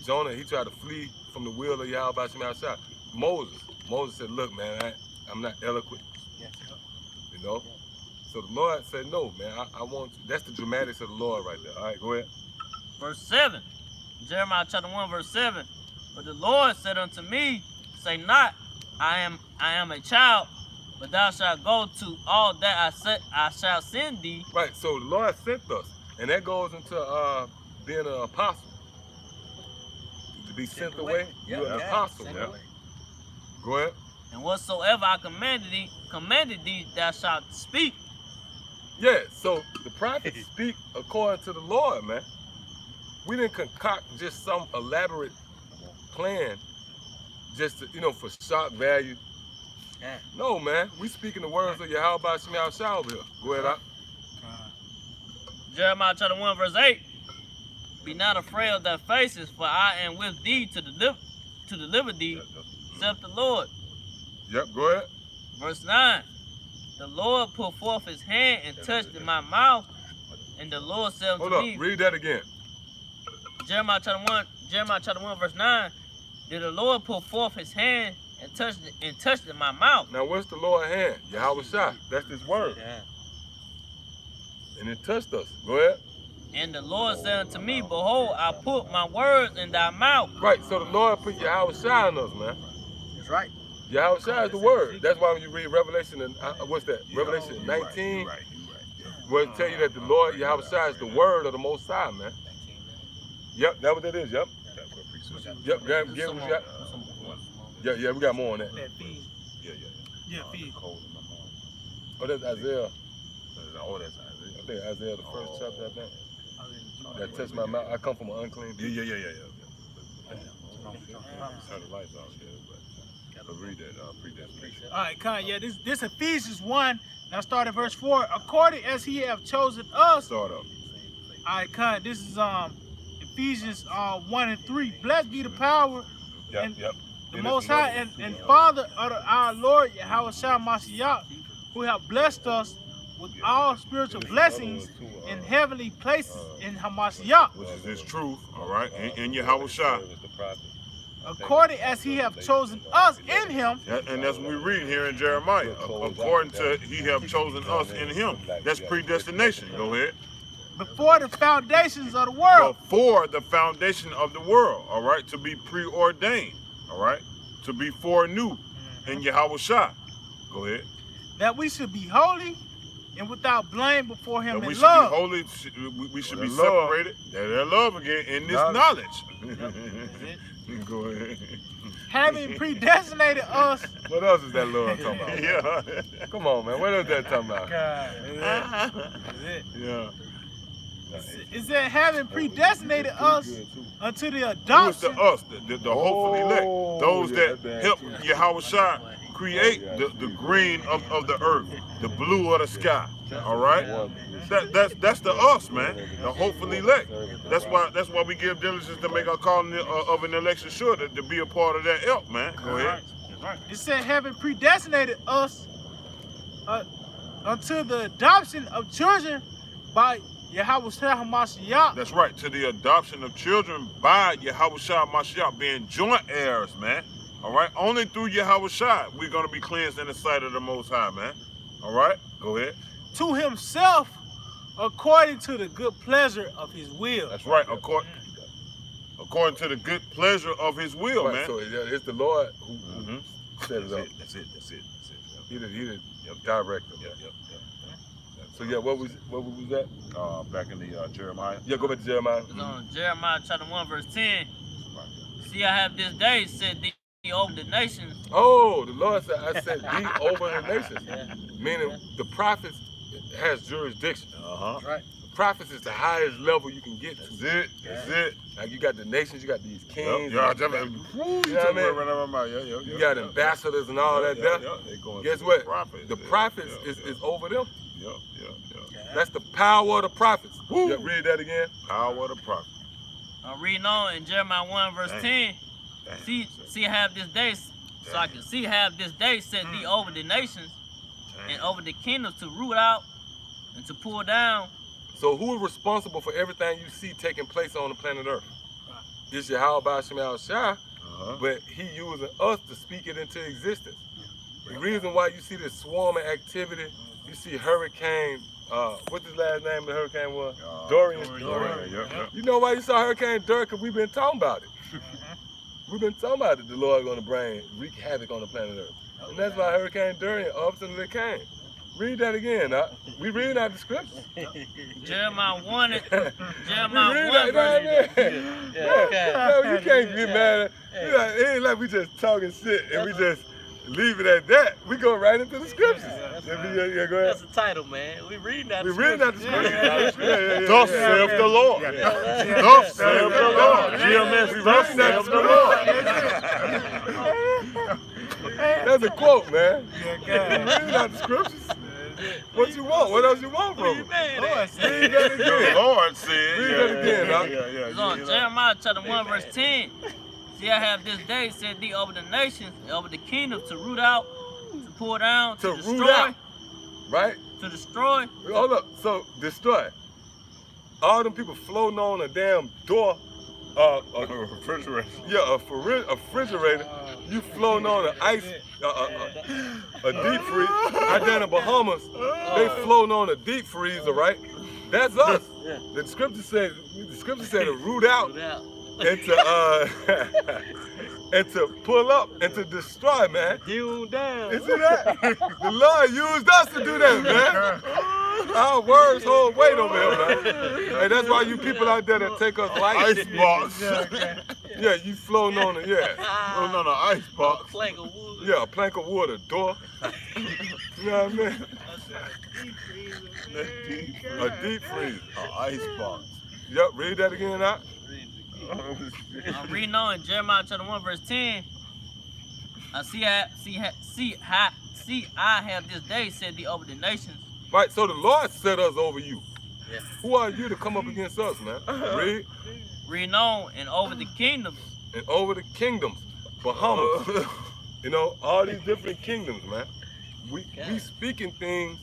Jonah, he tried to flee from the will of Yahweh Shemashah. Moses said, look, man, I'm not eloquent, you know. So the Lord said, no, man, I want you. That's the dramatics of the Lord right there. All right, go ahead. Verse 7, Jeremiah chapter 1, verse 7. But the Lord said unto me, say not, I am a child, but thou shalt go to all that I shall send thee. Right, so the Lord sent us, and that goes into being an apostle. To be sent away, you're an apostle. Sent Yeah. away. Go ahead. And whatsoever I commanded thee, thou shalt speak. Yeah, so the prophets speak according to the Lord, man. We didn't concoct just some elaborate plan just to, for shock value. Yeah. No, man. We speaking the words of Yahweh Shemashah over here. Go ahead, Jeremiah chapter 1, verse 8. Be not afraid of their faces, for I am with thee to deliver thee, saith the Lord. Yep, go ahead. Verse 9. The Lord put forth his hand and touched in my mouth, and the Lord said unto Hold up, me, read that again. Jeremiah chapter 1, verse 9. Did the Lord put forth his hand and touched in my mouth? Now, what's the Lord's hand? Yahweh Shah. That's his word. Yeah. And it touched us. Go ahead. And the Lord said unto me, behold, I put my words in thy mouth. Right, so the Lord put Yahweh Shah in us, man. That's right. Yahweh Shah is the word. That's why when you read Revelation, what's that? Revelation 19, where it tell you that the Lord Yahweh Shah is the word of the Most High, man. Yep, that's what that is. Yep. Yep. Get what you got. Yeah, we got more on that. That feed. Yeah, feed. Oh, that's Isaiah. I think Isaiah the first chapter. I think. That touched my mouth. I come from an unclean. Yeah. Turn the lights off here, but read that predestination. All right, Con, yeah, this Ephesians 1, now start at verse 4. According as he have chosen us. Start up. All right, Con, this is Ephesians 1 and 3. Blessed be the power and the Most High and Father of our Lord Yahweh Shah Mashiach, who have blessed us with all spiritual blessings in heavenly places in Hamashiach. Which is his truth, all right, in Yahweh Shah. according as he have chosen us in him. And that's what we read here in Jeremiah. According to he have chosen us in him. That's predestination. Go ahead. Before the foundations of the world. Before the foundation of the world, all right? To be preordained, all right? To be foreknew in Yahweh Shai. Go ahead. That we should be holy and without blame before him That we in should love. be holy, we should be separated. That love again in this knowledge. Go ahead. Having predestinated us. What else is that love talking about? Yeah. Come on, man. What is that talking about? Yeah. It said having predestinated us unto the Who is adoption. the us? The hopefully elect. Those that help Yahweh Shai create the green of the earth, the blue of the sky. All right? That's the us, man. The hopefully elect. That's why we give diligence to make our calling of an election sure to be a part of that help, man. Go ahead. It said having predestinated us unto the adoption of children by Yahweh Shai HaMashiach. That's right, to the adoption of children by Yahweh Shai HaMashiach, being joint heirs, man. All right? Only through Yahweh Shai we're going to be cleansed in the sight of the Most High, man. All right? Go ahead. To himself, according to the good pleasure of his will. That's right, according to the good pleasure of his will, Right, man. so it's the Lord who set it up. That's it. He the director. So yeah, what was that? Back in the Jeremiah. Yeah, go back to Jeremiah. It's on Jeremiah chapter 1, verse 10. See, I have this day set thee over the nations. Oh, the Lord said, I set thee over the nations. Meaning the prophets has jurisdiction. Uh-huh. The prophets is the highest level you can get to. That's it. Like you got the nations, you got these kings. Yeah, you got ambassadors and all that. Guess what? The prophets is over them. That's the power of the prophets. Yeah, read that again. Power of the prophet. I'm reading on in Jeremiah 1, verse 10. See, I have this day, so I can see, have this day set thee over the nations and over the kingdoms to root out and to pull down. So who is responsible for everything you see taking place on the planet Earth? It's Yahweh Shai, but he using us to speak it into existence. The reason why you see this swarming activity, you see hurricane, what's his last name the hurricane was? Dorian. You know why you saw Hurricane Dorian? Because we've been talking about it. We've been talking about it. The Lord going to wreak havoc on the planet Earth. And that's why Hurricane Dorian all of a sudden came. Read that again. We reading out the scriptures. Jeremiah 1, We Jeremiah read 1, that, verse you can't get mad at it. It ain't like we just talking shit and we just leave it at that. We go right into the scriptures. Go ahead. That's the title, man. We reading that. We reading out the scriptures. Thus saith the Lord. Thus saith the Lord. GMS, thus saith the Lord. That's a quote, man. Reading out the scriptures. What you want? What else you want from me? Read that again. The Lord said. Read that again, huh? It's on Jeremiah chapter 1, verse 10. See, I have this day set thee over the nations, over the kingdoms to root out, to pull down, to destroy. Root out, right? To destroy. Hold up. So destroy. All them people floating on a damn door. Refrigerator. Yeah, a refrigerator. You floating on an ice, a deep freeze. Out there in the Bahamas, they floating on a deep freezer, right? That's us. The scripture said to root out and to and to pull up and to destroy, man. Hewn down. You see that? The Lord used us to do that, man. Our words hold weight over here, man. And that's why you people out there that take us light. Ice box. Yeah, you floating on it, yeah. Floating on an ice box. Plank of wood. Yeah, a plank of wood, a door. You know what I mean? A deep freeze. An ice box. Yep, read that again, out. I'm reading on in Jeremiah chapter 1, verse 10. I have this day set thee over the nations. Right, so the Lord set us over you. Yeah. Who are you to come up against us, man? Read. Reading on and over the kingdoms. And over the kingdoms, Bahamas, you know, all these different kingdoms, man. We speaking things,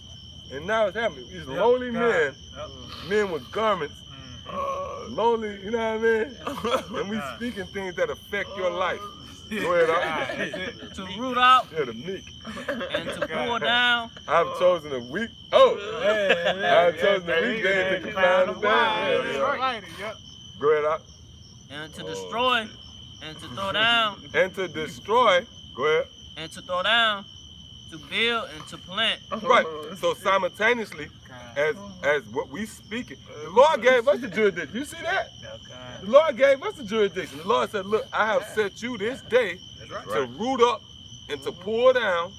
and now it's happening. These lowly men with garments, lonely, you know what I mean? And we speaking things that affect your life. Go ahead, To root out yeah, the meek. and to pull down. I've chosen a weak. I've chosen a weak day to confound the bad. Go ahead, out. And to destroy, and to throw down, And to destroy. Go ahead. and to throw down, to build and to plant. Right. So simultaneously, as what we speaking, the Lord gave us the jurisdiction. You see that? The Lord gave us the jurisdiction. The Lord said, look, I have set you this day to root up and to pull down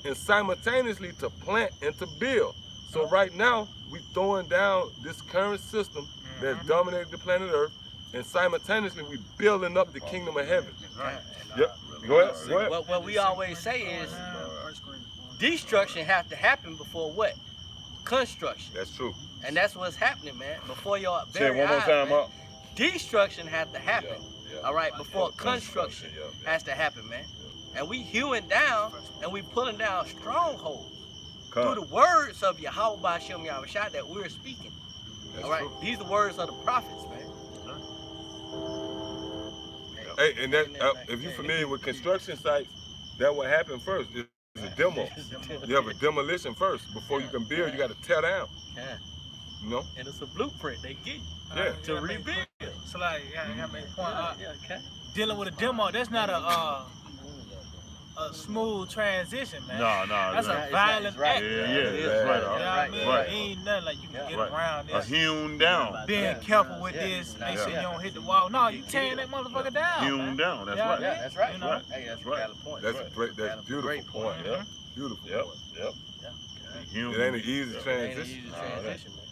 and simultaneously to plant and to build. So right now, we throwing down this current system that's dominating the planet Earth, and simultaneously we building up the kingdom of heaven. Yep. Go ahead. Go ahead. What we always say is destruction have to happen before what? Construction. That's true. And that's what's happening, man. Before your Say it very one more eyes, time, man. up. Destruction has to happen. All right, before construction Yeah. has to happen, man. And we hewing down and we pulling down strongholds through the words of Yahweh Ba'Shem Yahushua that we're speaking. That's All right, true. these are the words of the prophets, man. Hey, and that if you're familiar with construction sites, that what happened first is a demo. You have a demolition first. Before you can build, you got to tear down. Yeah. You know? And it's a blueprint they get you Yeah. to rebuild. So like, yeah, make a point. Yeah, okay. Dealing with a demo, that's not a smooth transition, man. No, That's no. a violent act. Yeah, You yeah, It is. that's right. know what I mean? Right. It ain't nothing like you can get Right. around A this. hewn down. Being careful with this, make sure you don't hit the wall. No, you tearing that motherfucker down. Hewn man. down. That's Yeah, right. Yeah, that's right. You know? Hey, that's a Right. valid point. That's a great, that's a beautiful Great point. point. Yeah. Beautiful Yep. point. Yep. Hewn. It ain't an easy It ain't an transition. easy transition, man.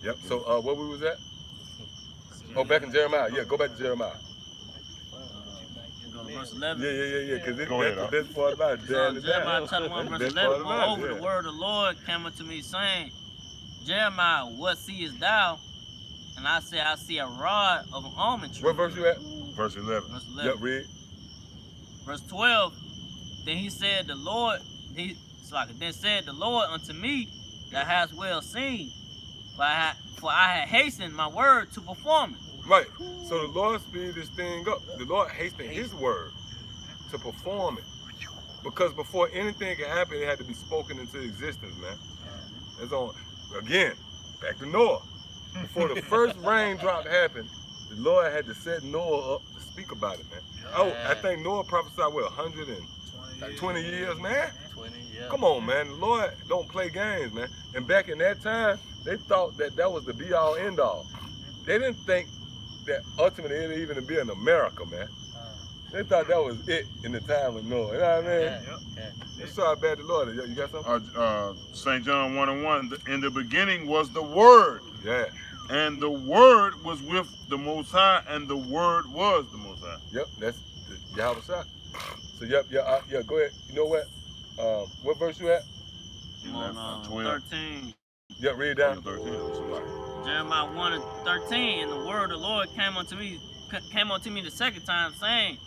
Yep. So where we was at? Oh, back in Jeremiah. Yeah, go back to Jeremiah. Go to verse 11. Yeah. Because Go ahead, that's the best part about it. So Tearing it Jeremiah down. chapter 1 verse Best 11. part about Moreover, it, the word of the Lord came unto me, saying, Jeremiah, what seest thou? And I said, I see a rod of an almond tree. What verse you at? Verse 11. Verse 11. Yep, read. Verse 12. Then he said, the Lord, then said the Lord unto me, that hast well seen, for I had hastened my word to perform it. Right. So the Lord speed this thing up. The Lord hastened his word to perform it. Because before anything could happen, it had to be spoken into existence, man. That's on. Again, back to Noah. Before the first raindrop happened, the Lord had to set Noah up to speak about it, man. Oh, I think Noah prophesied, what, 120 years, man? 20, yeah. Come on, man. The Lord don't play games, man. And back in that time, they thought that that was the be-all, end-all. They didn't think that ultimately it even be in America, man. They thought that was it in the time of Noah. You know what I mean? That's how bad the Lord is. You got something? St. John 1:1. In the beginning was the Word, Yeah. and the Word was with the Most High, and the Word was the Most High. Yep, that's the Yahweh shot. So, yeah, go ahead. You know what? What verse you at? I'm on 12. 13. Yeah, read down. 13. Jeremiah 1:13, and the word of the Lord came unto me the second time, saying,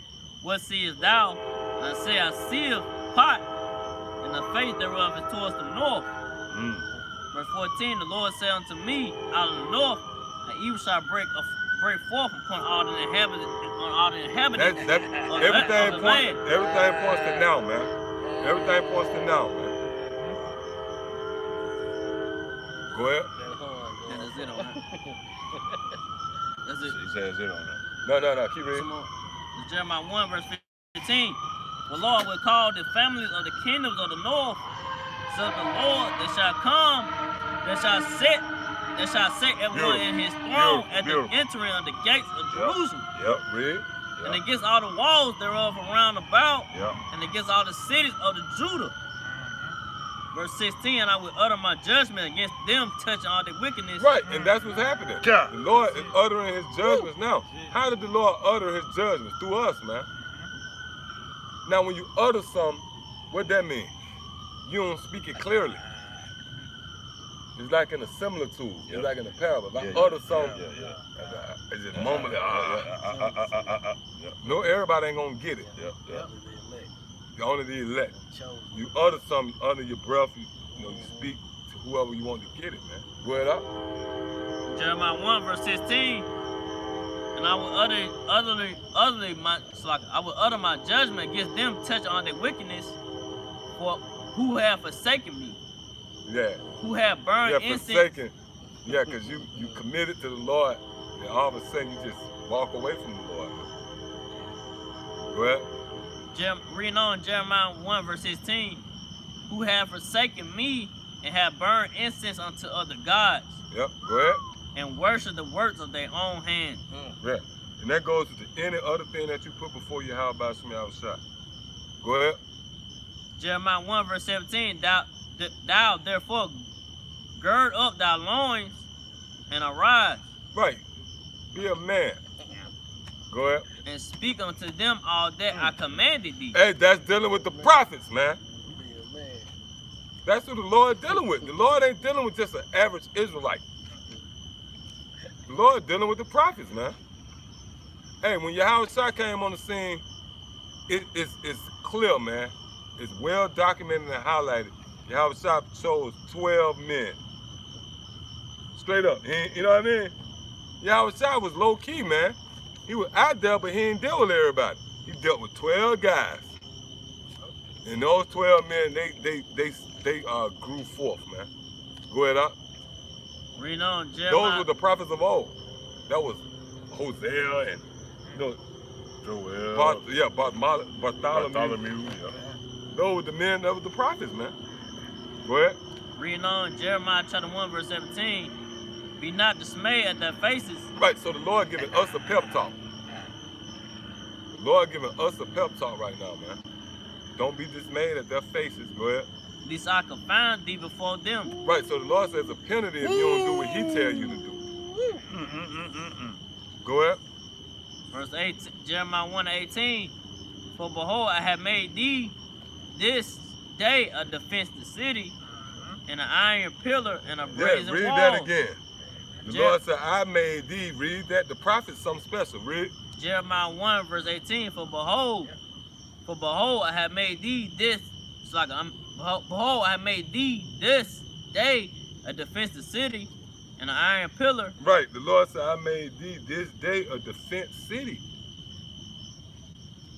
what seest thou? And I say, I see a pot, and the face thereof is towards the north. Verse 14, the Lord said unto me, out of the north, and evil shall break forth upon all the inhabitants Everything points to now, man. Everything points to now, man. Go ahead. Yeah, that's it on that. That's it. He says it on that. No, keep reading. Some more. It's Jeremiah 1 verse 15. The Lord will call the families of the kingdoms of the north. So the Lord that shall come, that shall set everyone in his throne at the entering of the gates of Jerusalem. Yep, read. And against all the walls thereof around about, Yep. and against all the cities of the Judah. Verse 16, and I will utter my judgment against them touching all their wickedness. Right, and that's what's happening. Yeah. The Lord is uttering his judgments now. How did the Lord utter his judgments? Through us, man. Now, when you utter something, what that mean? You don't speak it clearly. It's like in a similitude. It's like in a parable. If I utter something, it's just mumbling. No, everybody ain't gonna get it. Only the elect. You utter something under your breath. You speak to whoever you want to get it, man. Go ahead up. Jeremiah 1 verse 16. And I will utter my judgment against them touching on their wickedness, for who have forsaken me, Yeah. who have burned Yeah, incense. forsaken. Yeah, because you committed to the Lord, and all of a sudden you just walk away from the Lord. Go ahead. Reading on Jeremiah 1 verse 16, who have forsaken me and have burned incense unto other gods, Yep, go ahead. and worship the works of their own hands. Yeah. And that goes to any other thing that you put before you, how about Shemi Shah. Go ahead. Jeremiah 1 verse 17, thou therefore gird up thy loins and arise, Right. Be a man. Go ahead. and speak unto them all that I commanded thee. Hey, that's dealing with the prophets, man. That's who the Lord dealing with. The Lord ain't dealing with just an average Israelite. The Lord dealing with the prophets, man. Hey, when Yahweh Shah came on the scene, it's clear, man. It's well documented and highlighted. Yahweh Shah chose 12 men. Straight up. You know what I mean? Yahweh Shah was low key, man. He was out there, but he didn't deal with everybody. He dealt with 12 guys. And those 12 men, they grew forth, man. Go ahead, up. Read on Those Jeremiah. were the prophets of old. That was Hosea and, you know, Joel. Bartholomew. Bartholomew. Yeah. Those were the men that were the prophets, man. Go ahead. Reading on Jeremiah chapter 1 verse 17, be not dismayed at their faces, Right, so the Lord giving us a pep talk. The Lord giving us a pep talk right now, man. Don't be dismayed at their faces. Go ahead. lest I confound thee before them. Right, so the Lord says a penalty if you don't do what he tell you to do. Go ahead. Verse 8, Jeremiah 1:18, for behold, I have made thee this day a defense to the city, and an iron pillar and a brazen Yeah, read wall. that again. The Jer- Lord said, I made thee. Read that. The prophet's something special. Read. Jeremiah 1 verse 18, for behold, I have made thee this. It's like behold, I have made thee this day a defense to the city, and an iron pillar. Right. The Lord said, I made thee this day a defense city.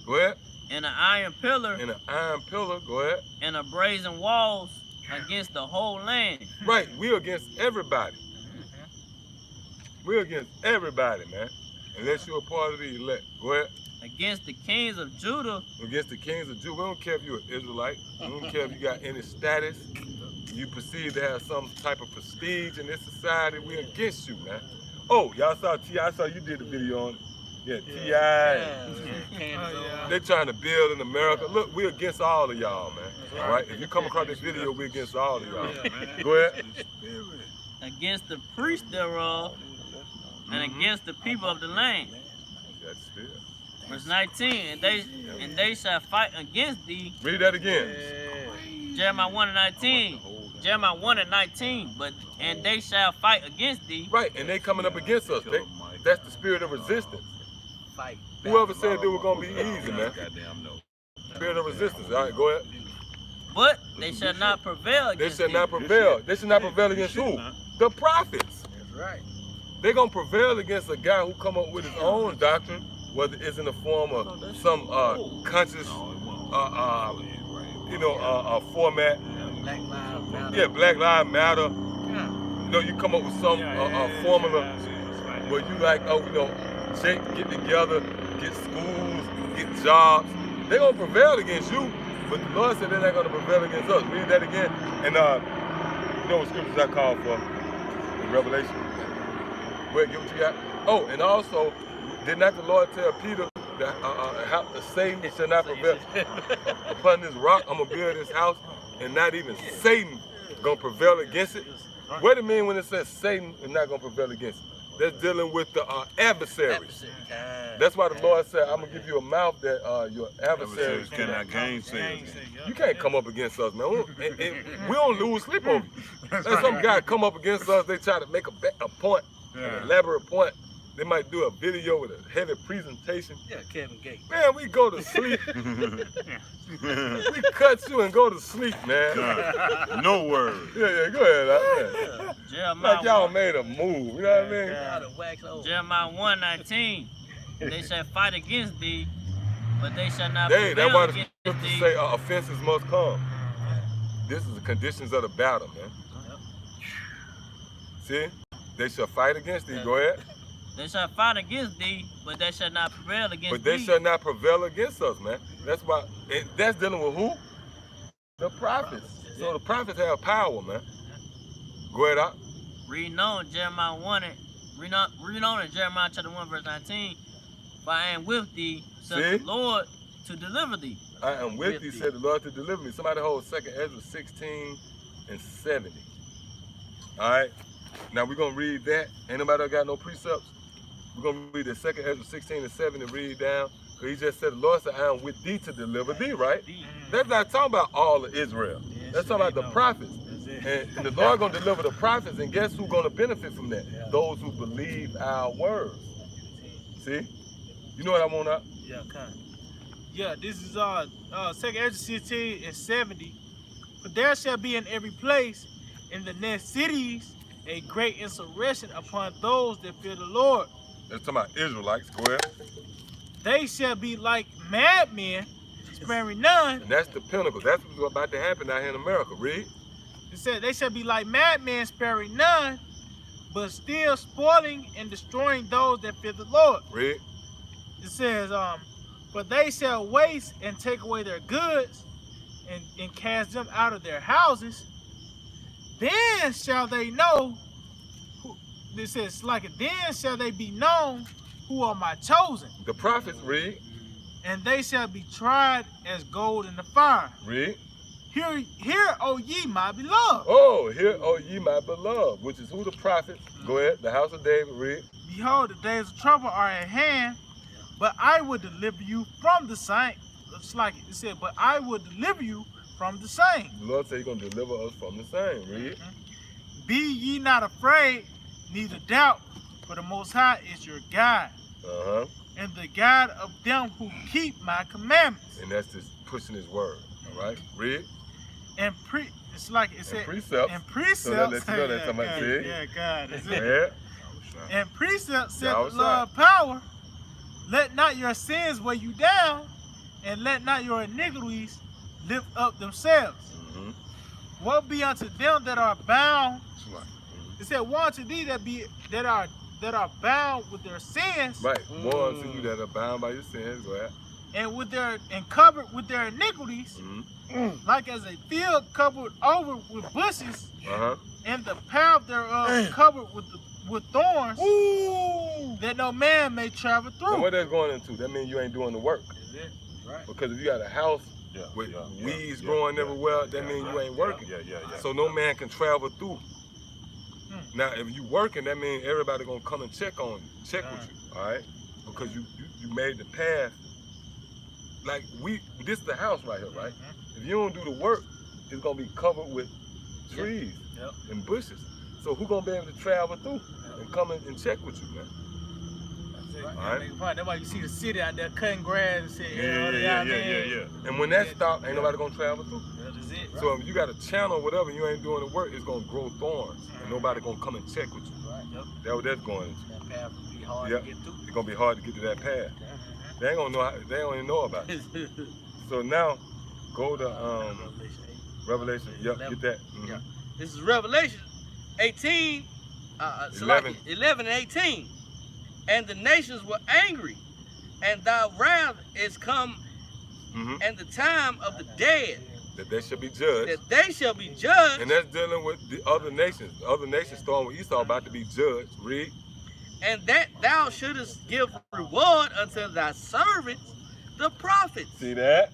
Go ahead. And an iron pillar And an iron pillar. Go ahead. and a brazen walls against the whole land. Right. We're against everybody. We're against everybody, man. Unless you're a part of the elect. Go ahead. Against the kings of Judah Against the kings of Judah. We don't care if you're an Israelite. We don't care if you got any status. You perceive to have some type of prestige in this society. We're against you, man. Oh, y'all saw T.I. I saw you did a video on it. Yeah, T.I. They're trying to build in America. Look, we're against all of y'all, man. All right? If you come across this video, we're against all of y'all. Go ahead. against the priests thereof, and against the people of the land. That's spirit. Verse 19, and they shall fight against thee. Read that again. Jeremiah 1:19. Jeremiah 1:19. And they shall fight against thee. Right, and they coming up against us. That's the spirit of resistance. Fight. Whoever said they were going to be easy, man. Spirit of resistance. All right, go ahead. But they shall not prevail They against shall thee. not prevail. They should not prevail against who? The prophets. That's right. They're going to prevail against a guy who come up with his own doctrine, whether it's in the form of some conscious, format. Black Lives Matter. Yeah, Black Lives Matter. Yeah. You know, you come up with some formula where you like, get together, get schools, get jobs. They're going to prevail against you, but the Lord said they're not going to prevail against us. Read that again. And you know what scriptures I call for in Revelation? Go ahead, get what you got. Oh, and also, did not the Lord tell Peter that Satan shall not prevail? Upon this rock, I'm going to build this house, and not even Satan going to prevail against it. What do it mean when it says Satan is not going to prevail against it? That's dealing with the adversaries. That's why the Lord said, I'm going to give you a mouth that your adversaries cannot gainsay. You can't come up against us, man. We don't lose sleep over you. Let some guy come up against us, they try to make a point, an elaborate point They might do a video with a heavy presentation. Yeah, Kevin Gates. Man, we go to sleep. We cut you and go to sleep, man. No word. Yeah, go ahead. Yeah. Jeremiah Like y'all 1, made a move, you know what I mean? Out of wax old. Jeremiah 1:19. They shall fight against thee, but they shall not That's prevail why the against scriptures thee. say offenses must come. This is the conditions of the battle, man. See? They shall fight against thee. Go ahead. They shall fight against thee, but they shall not prevail against But they thee. shall not prevail against us, man. That's why, and that's dealing with who? The prophets. So the prophets have power, man. Go ahead out. Reading on Jeremiah 1, reading on in Jeremiah chapter 1, verse 19. For I am with thee, says See? the Lord, to deliver thee. I am with thee, said the Lord, to deliver me. Somebody hold 2nd Ezra 16 and 70. All right. Now we're going to read that. Ain't nobody got no precepts. We're going to read the 2nd Ezra 16 and 7 and read down. Because he just said, the Lord said, I am with thee to deliver thee, right? That's not talking about all of Israel. That's talking about the prophets. And the Lord going to deliver the prophets. And guess who's going to benefit from that? Those who believe our words. See? You know what I want out? Yeah, kind. Yeah, this is 2nd Ezra 16 and 70. For there shall be in every place in the next cities a great insurrection upon those that fear the Lord. That's talking about Israelites. Go ahead. They shall be like madmen, sparing none. And that's the pinnacle. That's what's about to happen out here in America. Read. It said they shall be like madmen, sparing none, but still spoiling and destroying those that fear the Lord. Read. It says, but they shall waste and take away their goods and cast them out of their houses. Then shall they know, this says, like it, then shall they be known who are my chosen, The prophets. Read. and they shall be tried as gold in the fire. Read. Hear, O ye my beloved. Oh, hear, O ye my beloved, which is who the prophets. Go ahead. The house of David. Read. Behold, the days of trouble are at hand, but I will deliver you from the same. It's like it said, but I will deliver you from the same. The Lord said he's going to deliver us from the same. Read. Be ye not afraid, neither doubt, for the Most High is your guide, Uh-huh. and the guide of them who keep my commandments. And that's just pushing his word. All right. Read. And it's like it said, And precepts. and precepts. So that lets you know that somebody God, said. yeah, God, that's Go it. ahead. And precepts said Yeah, the Lord power. Let not your sins weigh you down, and let not your iniquities lift up themselves. Mhm. Woe be unto them that are bound. Mhm. It said, woe unto thee that are bound with their sins, Right. Woe unto you that are bound by your sins. Go ahead. and covered with their iniquities, Mhm. like as a field covered over with bushes, Uh-huh. and the path thereof covered with thorns, that no man may travel And through. what that's going into, that means you ain't doing the work. Right. Because if you got a house Yeah, with yeah, weeds yeah, growing yeah, everywhere, that yeah, means yeah, you ain't working. Yeah. So no man can travel through. Hmm. Now, if you working, that means everybody gonna come and check on you, check with you, all right? Because you made the path. Like this is the house right here, right? If you don't do the work, it's gonna be covered with trees Yep. and bushes. So who gonna be able to travel through and come in and check with you, man? Right. That's why you see the city out there cutting grass and saying, Yeah. And when that stops, ain't nobody gonna travel through. That's it. So if you got a channel or whatever, you ain't doing the work, it's gonna grow thorns, and nobody gonna come and check with you. Right. Yep. That's what that's going into. That path will be hard Yep. to get through. It's gonna be hard to get to that path. They ain't gonna know. They don't even know about it. So now, go to Revelation. Yep, get that. Mhm. Yeah. This is Revelation 18, 11 and 18. And the nations were angry, and thy wrath is come, Mhm. and the time of the dead, That they should be judged. that they shall be judged, And that's dealing with the other nations. The other nations, starting with Esau, about to be judged. Read. and that thou shouldest give reward unto thy servants, the prophets. See that?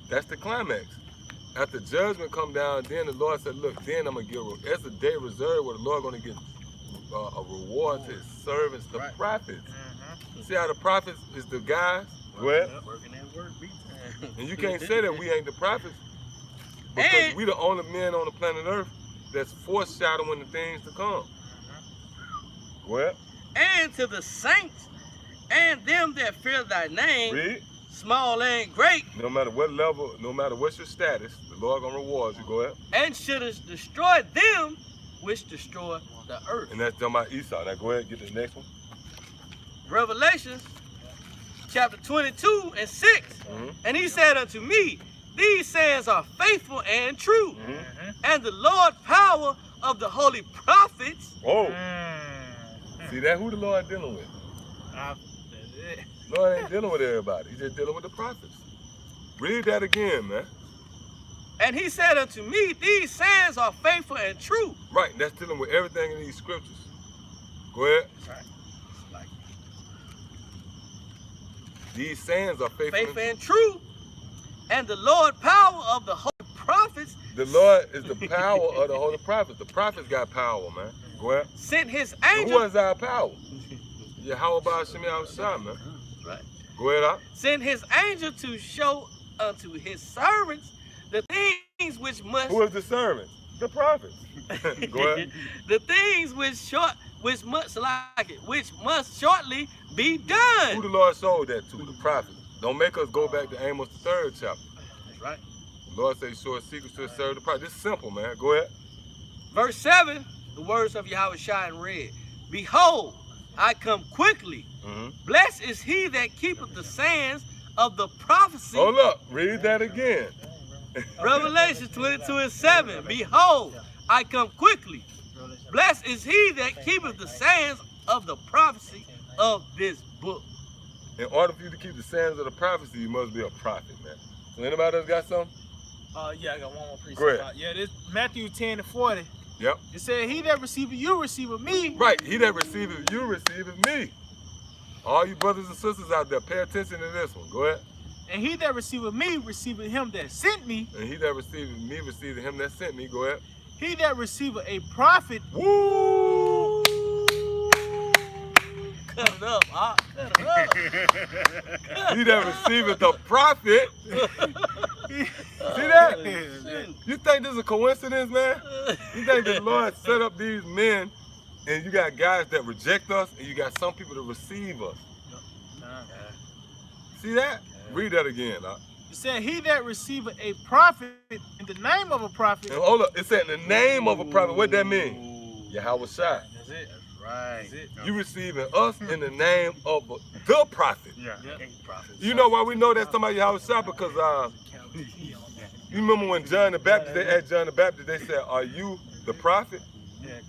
That's the climax. After judgment come down, then the Lord said, look, then I'm going to give, that's a day reserved where the Lord going to give a reward to his servants, the prophets. See how the prophets is the guys? Well, Working that work, beat. and you can't say that we ain't the prophets because And- we the only men on the planet Earth that's foreshadowing the things to come. Well, and to the saints and them that fear thy name, Read. small and great, No matter what level, no matter what's your status, the Lord gonna reward you. Go ahead. and shouldest destroy them which destroy the earth. And that's talking about Esau. Now go ahead and get the next one. Revelation chapter 22 and 6. And he said unto me, these sayings are faithful and true, and the Lord power of the holy prophets. Whoa. See that? Who the Lord dealing with? That's it. Lord ain't dealing with everybody. He's just dealing with the prophets. Read that again, man. And he said unto me, these sayings are faithful and true. Right, that's dealing with everything in these scriptures. Go ahead. These sayings are faithful And true. And the Lord power of the holy prophets The Lord is the power of the holy prophets. The prophets got power, man. Go ahead. sent his Who angel, was our power? Yeah, how about Shemi Al-Shah, man? right, Go ahead, out. sent his angel to show unto his servants the things which must Who is the servant? The prophets. Go ahead. the things which must shortly be done. Who the Lord showed that to? The prophets. Don't make us go back to Amos, the 3rd chapter. That's right. The Lord says, show us secrets to serve the prophets. This is simple, man. Go ahead. Verse 7, the words of Yahweh Shai in red. Behold, I come quickly. Blessed is he that keepeth the sayings of the prophecy. Hold up. Read that again. Revelation 22 and 7. Behold, I come quickly. Blessed is he that keepeth the sayings of the prophecy of this book. In order for you to keep the sayings of the prophecy, you must be a prophet, man. So anybody else got something? Yeah, I got one more precept. Go ahead. Yeah, this Matthew 10 and 40. Yep. It said, he that receiveth you receiveth me. Right. He that receiveth you receiveth me. All you brothers and sisters out there, pay attention to this one. Go ahead. And he that receiveth me receiveth him that sent me. And he that receiveth me receiveth him that sent me. Go ahead. He that receiveth a prophet. Woo! Cut it up, huh? Cut it up. He that receiveth the prophet. See that? You think this is a coincidence, man? You think the Lord set up these men and you got guys that reject us and you got some people that receive us? See that? Read that again. It said, he that receiveth a prophet in the name of a prophet. And hold up. It said in the name of a prophet. What that mean? Yahweh Shai. That's it. Right. That's it. You receiving us in the name of the prophet. Yeah. You know why we know that's talking about Yahweh Shai? Because you remember when John the Baptist, they asked John the Baptist, they said, are you the prophet? Yeah.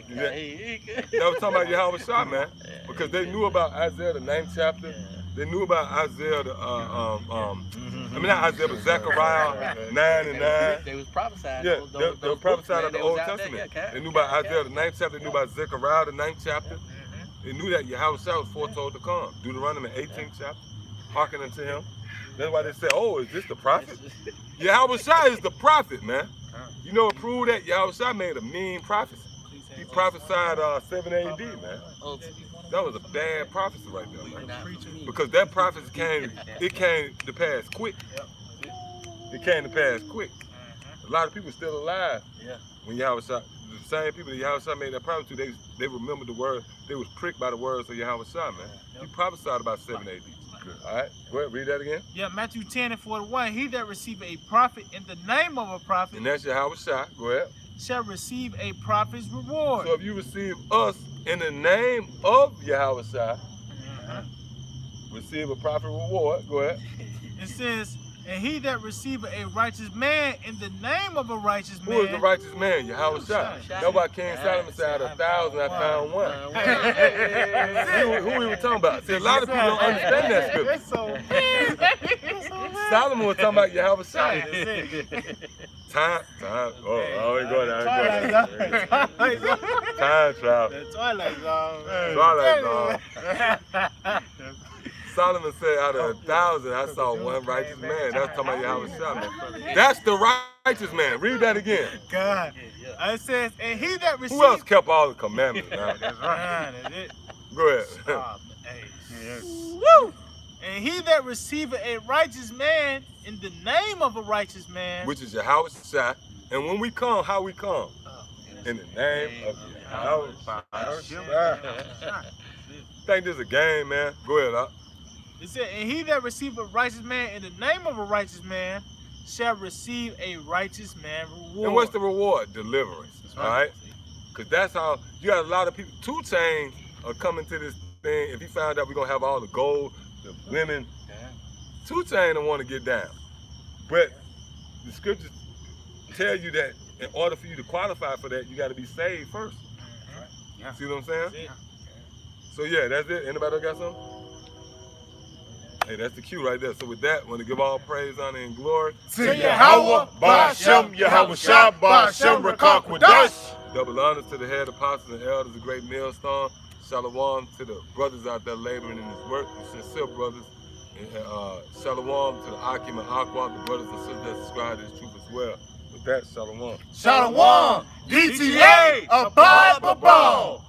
That was talking about Yahweh Shai, man. Because they knew about Isaiah, the 9th chapter. They knew about Isaiah, not Isaiah, but Zechariah 9 and 9. They was prophesying. Yeah, they were prophesying of the Old out there, Testament. yeah, They knew about Isaiah, the 9th chapter. They knew about Zechariah, the 9th chapter. They knew that Yahweh Shai was foretold to come. Deuteronomy 18th chapter. Hearken unto him. That's why they say, oh, is this the prophet? Yahweh Shai is the prophet, man. You know what proved that? Yahweh Shai made a mean prophecy. He prophesied 7 AD, man. That was a bad prophecy right there, man. Because that prophecy came to pass quick. It came to pass quick. A lot of people still alive when Yahweh Shai, the same people that Yahweh Shai made that prophecy to, they remembered the word, they was pricked by the words of Yahweh Shai, man. He prophesied about 7 AD. All right, go ahead, read that again. Yeah, Matthew 10 and 41. He that receiveth a prophet in the name of a prophet And that's Yahweh Shai. Go ahead. shall receive a prophet's reward. So if you receive us in the name of Yahweh Shai, receive a prophet reward. Go ahead. It says, and he that receiveth a righteous man in the name of a righteous man. Who is the righteous man? Yahweh Shai. That's why King Solomon said, out of 1,000 I found one. Who we were talking about? See, a lot of people don't understand that scripture. Solomon was talking about Yahweh Shai. Time. Oh, we go down. Time travel. Twilight Zone. Solomon said, out of 1,000, I saw one righteous man. That's talking about Yahweh Shai, man. That's the righteous man. Read that again. God. It says, and he that receiveth. Who else kept all the commandments, man? That's right. That's it. Go ahead. Woo! And he that receiveth a righteous man in the name of a righteous man. Which is Yahweh Shai. And when we come, how we come? In the name of Think this is a game, man. Go ahead, Doc. It said, and he that receiveth a righteous man in the name of a righteous man shall receive a righteous man reward. And what's the reward? Deliverance. All right? Because that's how you got a lot of people. 2 Chainz are coming to this thing. If he found out we're going to have all the gold, the women, 2 Chainz don't want to get down. But the scriptures tell you that in order for you to qualify for that, you got to be saved first. Yeah. See what I'm saying? So yeah, that's it. Anybody else got something? Hey, that's the cue right there. So with that, I want to give all praise, honor, and glory To Yahweh, Ba'ashem, Yahweh Shah, Ba'ashem, Rakak Wadash. Double honors to the head apostles and elders, a great millstone. Shalom to the brothers out there laboring in this work, the sincere brothers. And shalom to the Akim and Aqua, the brothers and sisters that subscribe to this truth as well. With that, shalom. Shalom, DTA, abide, babal.